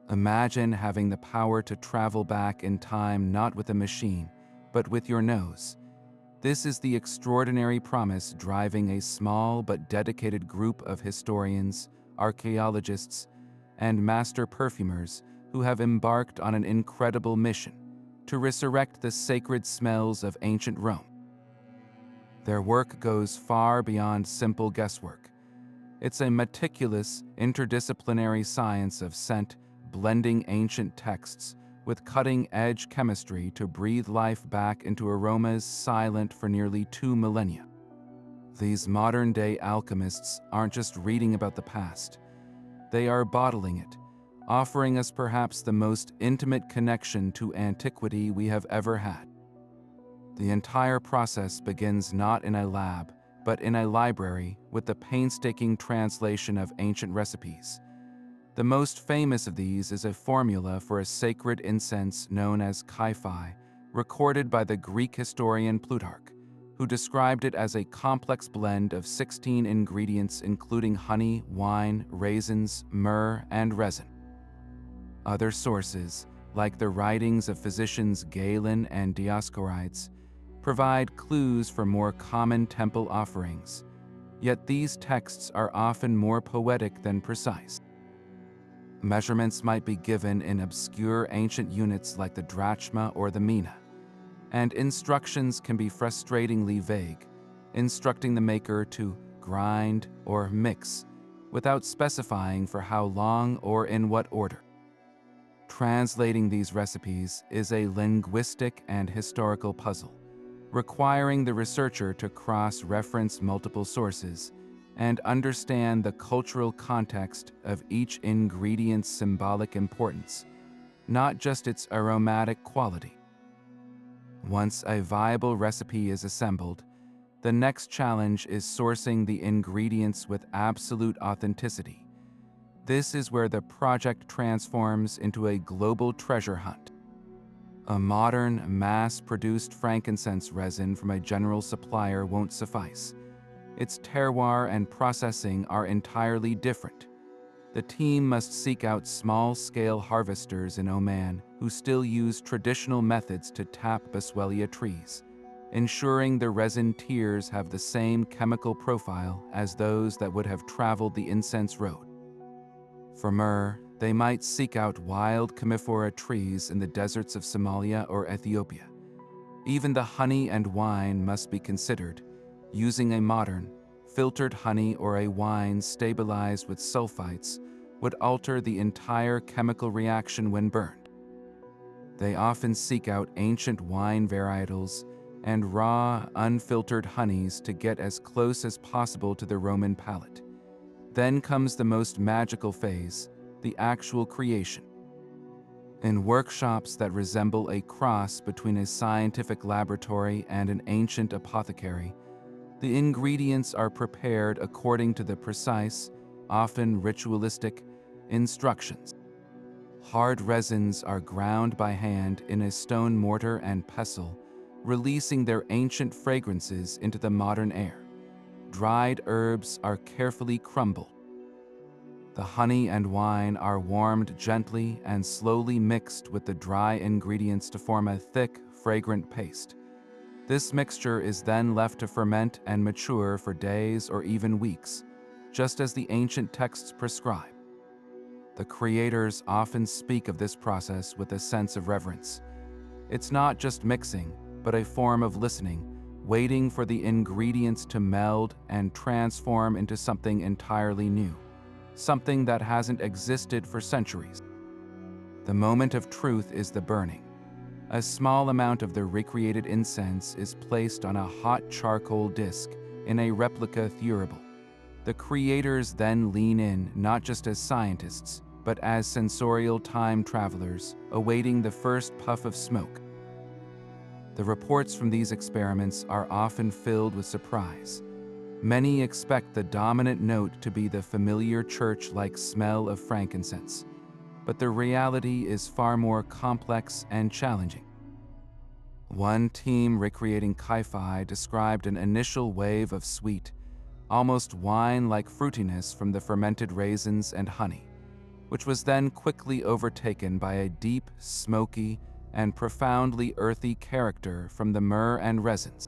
Imagine having the power to travel back in time not with a machine, but with your nose. This is the extraordinary promise driving a small but dedicated group of historians, archaeologists, and master perfumers who have embarked on an incredible mission to resurrect the sacred smells of ancient Rome. Their work goes far beyond simple guesswork. It's a meticulous, interdisciplinary science of scent, blending ancient texts with cutting-edge chemistry to breathe life back into aromas silent for nearly 2 millennia. These modern-day alchemists aren't just reading about the past. They are bottling it, offering us perhaps the most intimate connection to antiquity we have ever had. The entire process begins not in a lab, but in a library with the painstaking translation of ancient recipes. The most famous of these is a formula for a sacred incense known as kyphi, recorded by the Greek historian Plutarch, who described it as a complex blend of 16 ingredients including honey, wine, raisins, myrrh, and resin. Other sources, like the writings of physicians Galen and Dioscorides, provide clues for more common temple offerings, yet these texts are often more poetic than precise. Measurements might be given in obscure ancient units like the drachma or the mina, and instructions can be frustratingly vague, instructing the maker to grind or mix without specifying for how long or in what order. Translating these recipes is a linguistic and historical puzzle, requiring the researcher to cross-reference multiple sources and understand the cultural context of each ingredient's symbolic importance, not just its aromatic quality. Once a viable recipe is assembled, the next challenge is sourcing the ingredients with absolute authenticity. This is where the project transforms into a global treasure hunt. A modern, mass-produced frankincense resin from a general supplier won't suffice. Its terroir and processing are entirely different. The team must seek out small-scale harvesters in Oman who still use traditional methods to tap Boswellia trees, ensuring the resin tiers have the same chemical profile as those that would have traveled the incense road. For myrrh, they might seek out wild Commiphora trees in the deserts of Somalia or Ethiopia. Even the honey and wine must be considered. Using a modern, filtered honey or a wine stabilized with sulfites would alter the entire chemical reaction when burned. They often seek out ancient wine varietals and raw, unfiltered honeys to get as close as possible to the Roman palate. Then comes the most magical phase, the actual creation. In workshops that resemble a cross between a scientific laboratory and an ancient apothecary, the ingredients are prepared according to the precise, often ritualistic, instructions. Hard resins are ground by hand in a stone mortar and pestle, releasing their ancient fragrances into the modern air. Dried herbs are carefully crumbled. The honey and wine are warmed gently and slowly mixed with the dry ingredients to form a thick, fragrant paste. This mixture is then left to ferment and mature for days or even weeks, just as the ancient texts prescribe. The creators often speak of this process with a sense of reverence. It's not just mixing, but a form of listening, waiting for the ingredients to meld and transform into something entirely new, something that hasn't existed for centuries. The moment of truth is the burning. A small amount of the recreated incense is placed on a hot charcoal disc in a replica thurible. The creators then lean in not just as scientists, but as sensorial time travelers, awaiting the first puff of smoke. The reports from these experiments are often filled with surprise. Many expect the dominant note to be the familiar church-like smell of frankincense, but the reality is far more complex and challenging. One team recreating Kai-Fi described an initial wave of sweet, almost wine-like fruitiness from the fermented raisins and honey, which was then quickly overtaken by a deep, smoky, and profoundly earthy character from the myrrh and resins.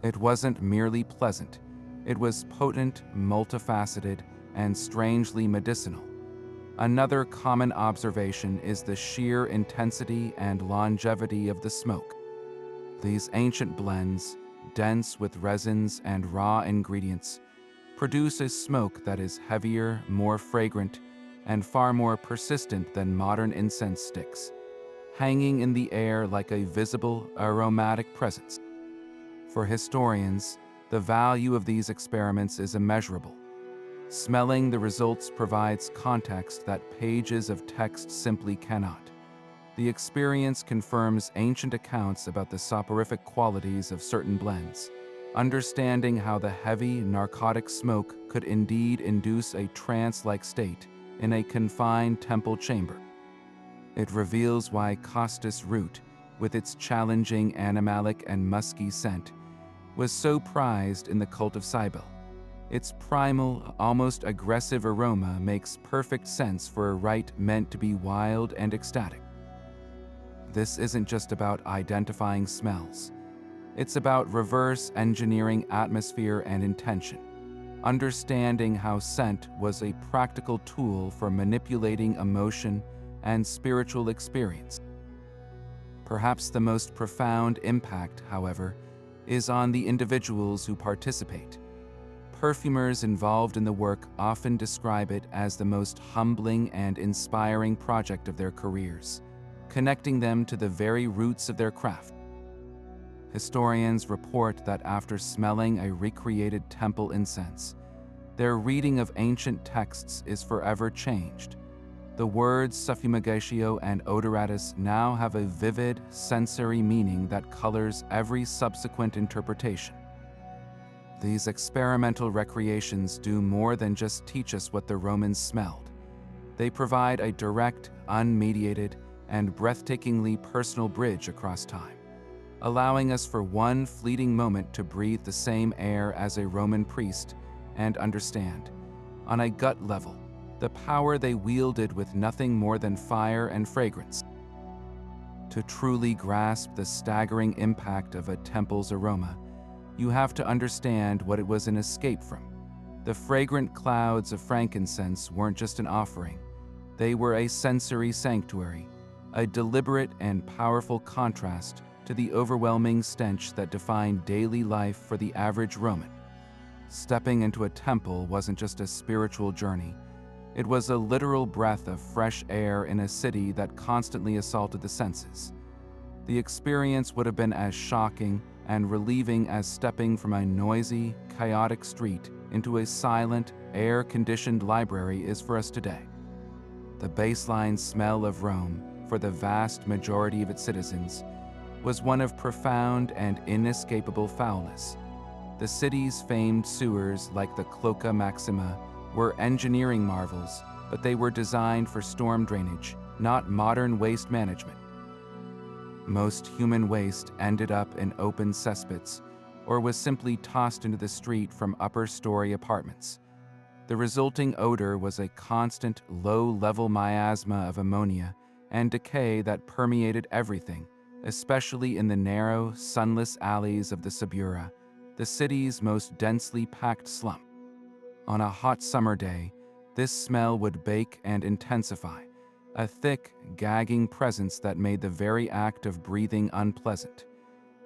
It wasn't merely pleasant, it was potent, multifaceted, and strangely medicinal. Another common observation is the sheer intensity and longevity of the smoke. These ancient blends, dense with resins and raw ingredients, produce a smoke that is heavier, more fragrant, and far more persistent than modern incense sticks, hanging in the air like a visible, aromatic presence. For historians, the value of these experiments is immeasurable. Smelling the results provides context that pages of text simply cannot. The experience confirms ancient accounts about the soporific qualities of certain blends, understanding how the heavy, narcotic smoke could indeed induce a trance-like state in a confined temple chamber. It reveals why costus root, with its challenging animalic and musky scent, was so prized in the cult of Cybele. Its primal, almost aggressive aroma makes perfect sense for a rite meant to be wild and ecstatic. This isn't just about identifying smells. It's about reverse engineering atmosphere and intention, understanding how scent was a practical tool for manipulating emotion and spiritual experience. Perhaps the most profound impact, however, is on the individuals who participate. Perfumers involved in the work often describe it as the most humbling and inspiring project of their careers, connecting them to the very roots of their craft. Historians report that after smelling a recreated temple incense, their reading of ancient texts is forever changed. The words suffumigatio and odoratus now have a vivid, sensory meaning that colors every subsequent interpretation. These experimental recreations do more than just teach us what the Romans smelled. They provide a direct, unmediated, and breathtakingly personal bridge across time, allowing us for one fleeting moment to breathe the same air as a Roman priest and understand, on a gut level, the power they wielded with nothing more than fire and fragrance. To truly grasp the staggering impact of a temple's aroma, you have to understand what it was an escape from. The fragrant clouds of frankincense weren't just an offering. They were a sensory sanctuary, a deliberate and powerful contrast to the overwhelming stench that defined daily life for the average Roman. Stepping into a temple wasn't just a spiritual journey. It was a literal breath of fresh air in a city that constantly assaulted the senses. The experience would have been as shocking and relieving as stepping from a noisy, chaotic street into a silent, air-conditioned library is for us today. The baseline smell of Rome, for the vast majority of its citizens, was one of profound and inescapable foulness. The city's famed sewers, like the Cloaca Maxima, were engineering marvels, but they were designed for storm drainage, not modern waste management. Most human waste ended up in open cesspits or was simply tossed into the street from upper-story apartments. The resulting odor was a constant, low-level miasma of ammonia and decay that permeated everything, especially in the narrow, sunless alleys of the Subura, the city's most densely packed slum. On a hot summer day, this smell would bake and intensify, a thick, gagging presence that made the very act of breathing unpleasant.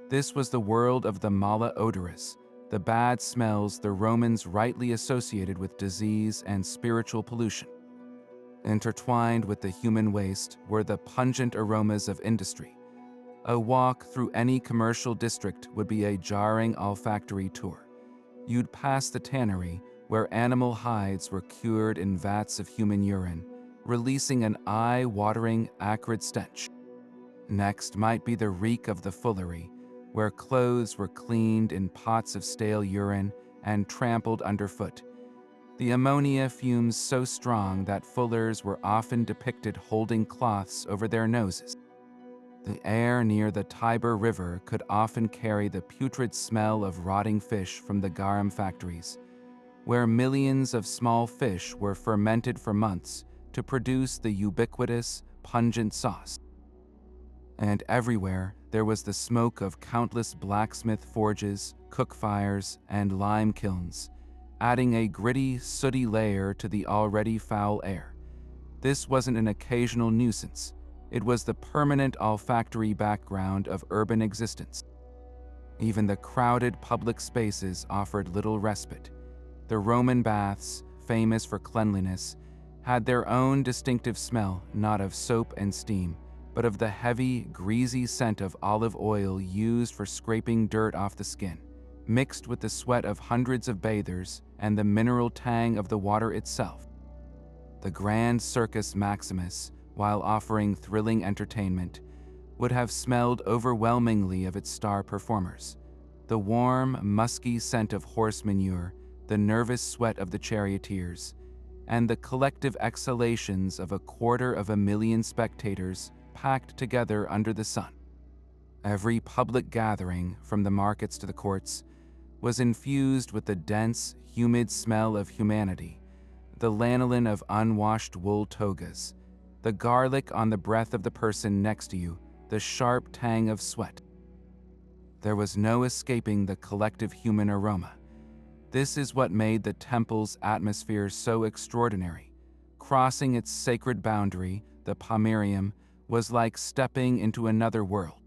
This was the world of the mala odoris, the bad smells the Romans rightly associated with disease and spiritual pollution. Intertwined with the human waste were the pungent aromas of industry. A walk through any commercial district would be a jarring olfactory tour. You'd pass the tannery, where animal hides were cured in vats of human urine, releasing an eye-watering, acrid stench. Next might be the reek of the fullery, where clothes were cleaned in pots of stale urine and trampled underfoot. The ammonia fumes so strong that fullers were often depicted holding cloths over their noses. The air near the Tiber River could often carry the putrid smell of rotting fish from the garum factories, where millions of small fish were fermented for months to produce the ubiquitous, pungent sauce. And everywhere there was the smoke of countless blacksmith forges, cook fires, and lime kilns, adding a gritty, sooty layer to the already foul air. This wasn't an occasional nuisance. It was the permanent olfactory background of urban existence. Even the crowded public spaces offered little respite. The Roman baths, famous for cleanliness, had their own distinctive smell, not of soap and steam, but of the heavy, greasy scent of olive oil used for scraping dirt off the skin, mixed with the sweat of hundreds of bathers and the mineral tang of the water itself. The Grand Circus Maximus, while offering thrilling entertainment, would have smelled overwhelmingly of its star performers. The warm, musky scent of horse manure, the nervous sweat of the charioteers, and the collective exhalations of 250,000 spectators packed together under the sun. Every public gathering, from the markets to the courts, was infused with the dense, humid smell of humanity, the lanolin of unwashed wool togas, the garlic on the breath of the person next to you, the sharp tang of sweat. There was no escaping the collective human aroma. This is what made the temple's atmosphere so extraordinary. Crossing its sacred boundary, the pomerium, was like stepping into another world.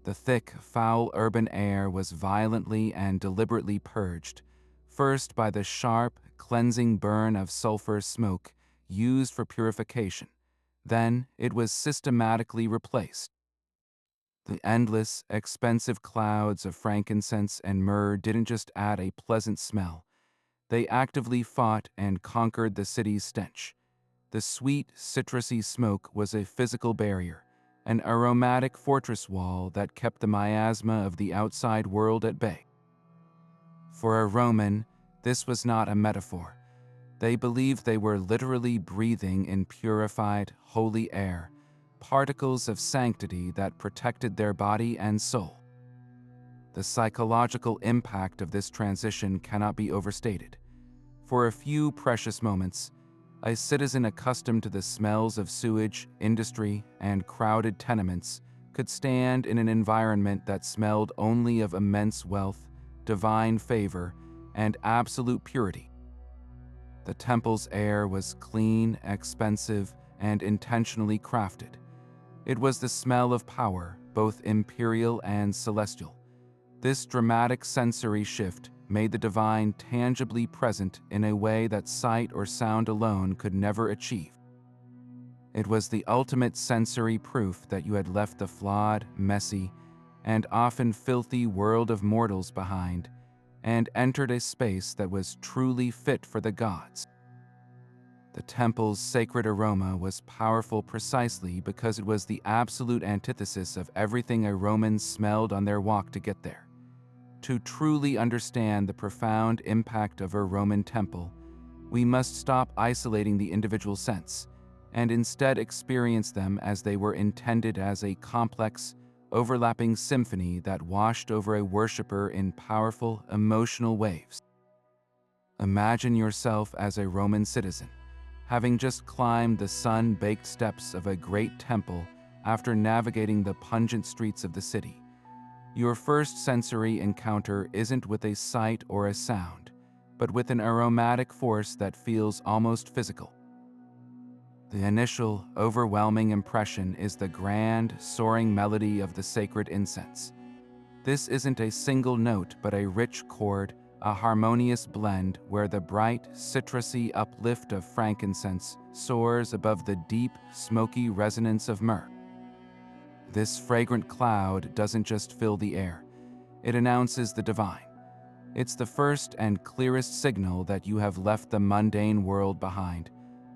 The thick, foul urban air was violently and deliberately purged, first by the sharp, cleansing burn of sulfur smoke used for purification. Then it was systematically replaced. The endless, expensive clouds of frankincense and myrrh didn't just add a pleasant smell. They actively fought and conquered the city's stench. The sweet, citrusy smoke was a physical barrier, an aromatic fortress wall that kept the miasma of the outside world at bay. For a Roman, this was not a metaphor. They believed they were literally breathing in purified, holy air, particles of sanctity that protected their body and soul. The psychological impact of this transition cannot be overstated. For a few precious moments, a citizen accustomed to the smells of sewage, industry, and crowded tenements could stand in an environment that smelled only of immense wealth, divine favor, and absolute purity. The temple's air was clean, expensive, and intentionally crafted. It was the smell of power, both imperial and celestial. This dramatic sensory shift made the divine tangibly present in a way that sight or sound alone could never achieve. It was the ultimate sensory proof that you had left the flawed, messy, and often filthy world of mortals behind and entered a space that was truly fit for the gods. The temple's sacred aroma was powerful precisely because it was the absolute antithesis of everything a Roman smelled on their walk to get there. To truly understand the profound impact of a Roman temple, we must stop isolating the individual scents and instead experience them as they were intended, as a complex, overlapping symphony that washed over a worshiper in powerful, emotional waves. Imagine yourself as a Roman citizen, having just climbed the sun-baked steps of a great temple after navigating the pungent streets of the city. Your first sensory encounter isn't with a sight or a sound, but with an aromatic force that feels almost physical. The initial, overwhelming impression is the grand, soaring melody of the sacred incense. This isn't a single note, but a rich chord, a harmonious blend where the bright, citrusy uplift of frankincense soars above the deep, smoky resonance of myrrh. This fragrant cloud doesn't just fill the air, it announces the divine. It's the first and clearest signal that you have left the mundane world behind,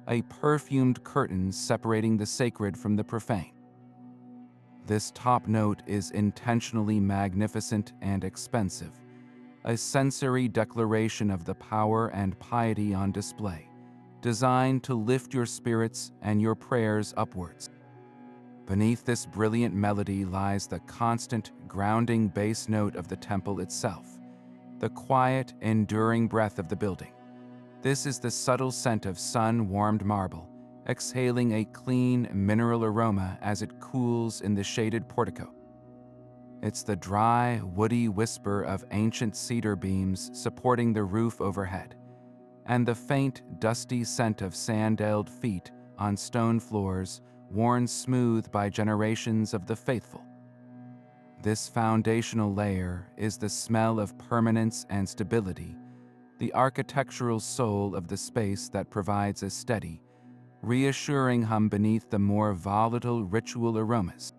a perfumed curtain separating the sacred from the profane. This top note is intentionally magnificent and expensive. a sensory declaration of the power and piety on display, designed to lift your spirits and your prayers upwards. Beneath this brilliant melody lies the constant, grounding bass note of the temple itself, the quiet, enduring breath of the building. This is the subtle scent of sun-warmed marble, exhaling a clean, mineral aroma as it cools in the shaded portico. It's the dry, woody whisper of ancient cedar beams supporting the roof overhead, and the faint, dusty scent of sandaled feet on stone floors worn smooth by generations of the faithful. This foundational layer is the smell of permanence and stability, the architectural soul of the space that provides a steady, reassuring hum beneath the more volatile ritual aromas.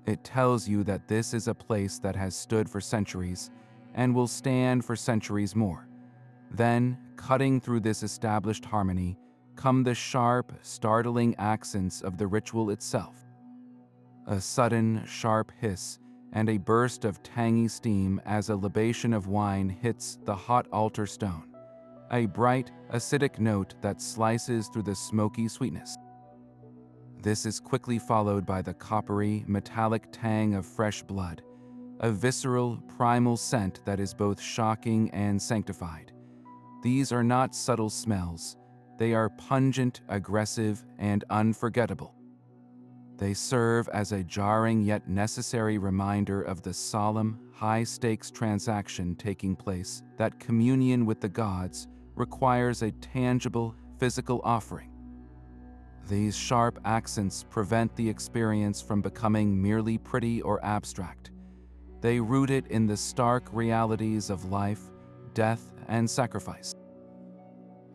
It tells you that this is a place that has stood for centuries and will stand for centuries more. Then, cutting through this established harmony, come the sharp, startling accents of the ritual itself. A sudden, sharp hiss and a burst of tangy steam as a libation of wine hits the hot altar stone, a bright, acidic note that slices through the smoky sweetness. This is quickly followed by the coppery, metallic tang of fresh blood, a visceral, primal scent that is both shocking and sanctified. These are not subtle smells. They are pungent, aggressive, and unforgettable. They serve as a jarring yet necessary reminder of the solemn, high-stakes transaction taking place, that communion with the gods requires a tangible, physical offering. These sharp accents prevent the experience from becoming merely pretty or abstract. They root it in the stark realities of life, death, and sacrifice.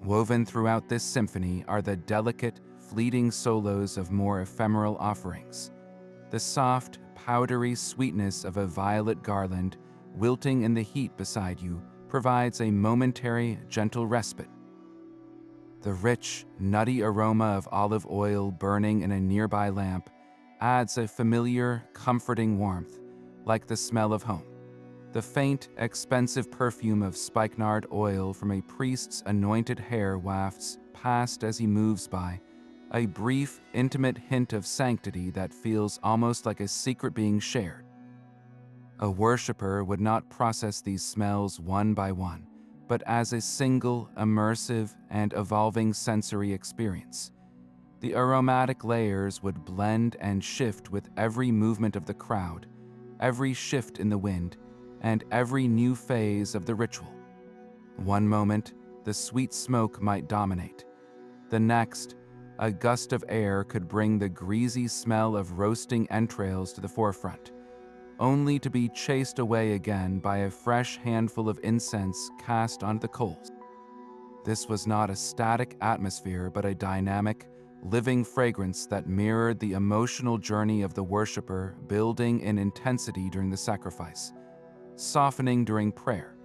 Woven throughout this symphony are the delicate, fleeting solos of more ephemeral offerings. The soft, powdery sweetness of a violet garland, wilting in the heat beside you, provides a momentary, gentle respite. The rich, nutty aroma of olive oil burning in a nearby lamp adds a familiar, comforting warmth, like the smell of home. The faint, expensive perfume of spikenard oil from a priest's anointed hair wafts past as he moves by, a brief, intimate hint of sanctity that feels almost like a secret being shared. A worshiper would not process these smells one by one, but as a single, immersive, and evolving sensory experience. The aromatic layers would blend and shift with every movement of the crowd, every shift in the wind, and every new phase of the ritual. One moment, the sweet smoke might dominate. The next, a gust of air could bring the greasy smell of roasting entrails to the forefront, only to be chased away again by a fresh handful of incense cast onto the coals. This was not a static atmosphere, but a dynamic, living fragrance that mirrored the emotional journey of the worshiper, building in intensity during the sacrifice, softening during prayer,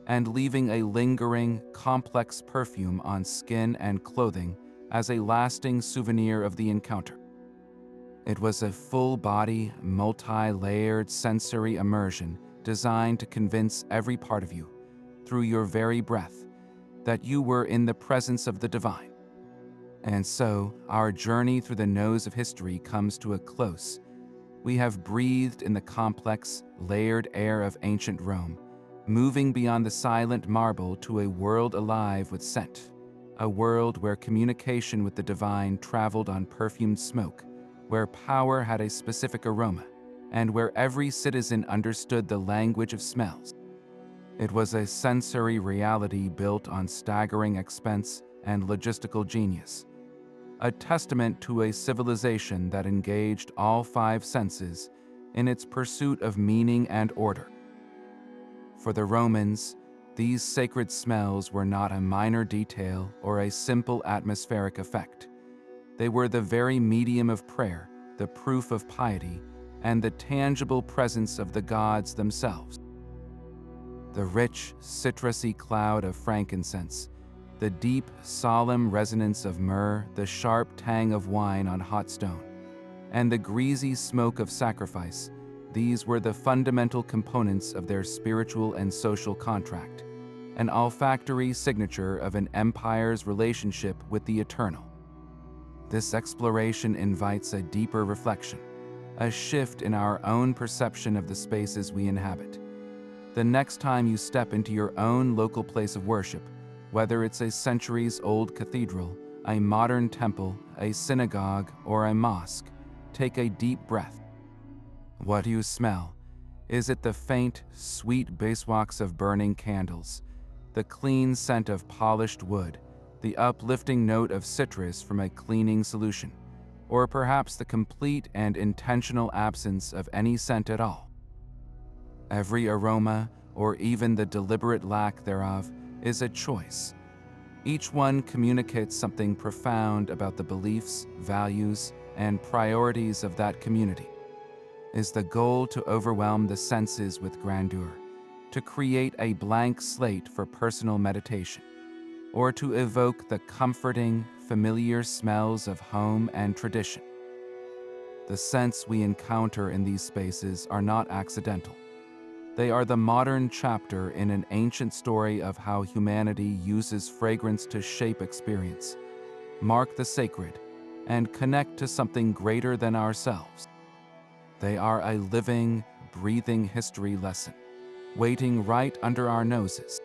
and leaving a lingering, complex perfume on skin and clothing as a lasting souvenir of the encounter. It was a full-body, multi-layered sensory immersion designed to convince every part of you, through your very breath, that you were in the presence of the divine. And so, our journey through the nose of history comes to a close. We have breathed in the complex, layered air of ancient Rome, moving beyond the silent marble to a world alive with scent, a world where communication with the divine traveled on perfumed smoke, where power had a specific aroma, and where every citizen understood the language of smells. It was a sensory reality built on staggering expense and logistical genius, a testament to a civilization that engaged all five senses in its pursuit of meaning and order. For the Romans, these sacred smells were not a minor detail or a simple atmospheric effect. They were the very medium of prayer, the proof of piety, and the tangible presence of the gods themselves. The rich, citrusy cloud of frankincense, the deep, solemn resonance of myrrh, the sharp tang of wine on hot stone, and the greasy smoke of sacrifice, These were the fundamental components of their spiritual and social contract, an olfactory signature of an empire's relationship with the eternal. This exploration invites a deeper reflection, a shift in our own perception of the spaces we inhabit. The next time you step into your own local place of worship, whether it's a centuries-old cathedral, a modern temple, a synagogue, or a mosque, take a deep breath. What do you smell? Is it the faint, sweet basewax of burning candles, the clean scent of polished wood, the uplifting note of citrus from a cleaning solution, or perhaps the complete and intentional absence of any scent at all? Every aroma, or even the deliberate lack thereof, is a choice. Each one communicates something profound about the beliefs, values, and priorities of that community. Is the goal to overwhelm the senses with grandeur, to create a blank slate for personal meditation, or to evoke the comforting, familiar smells of home and tradition? The scents we encounter in these spaces are not accidental. They are the modern chapter in an ancient story of how humanity uses fragrance to shape experience, mark the sacred, and connect to something greater than ourselves. They are a living, breathing history lesson, waiting right under our noses.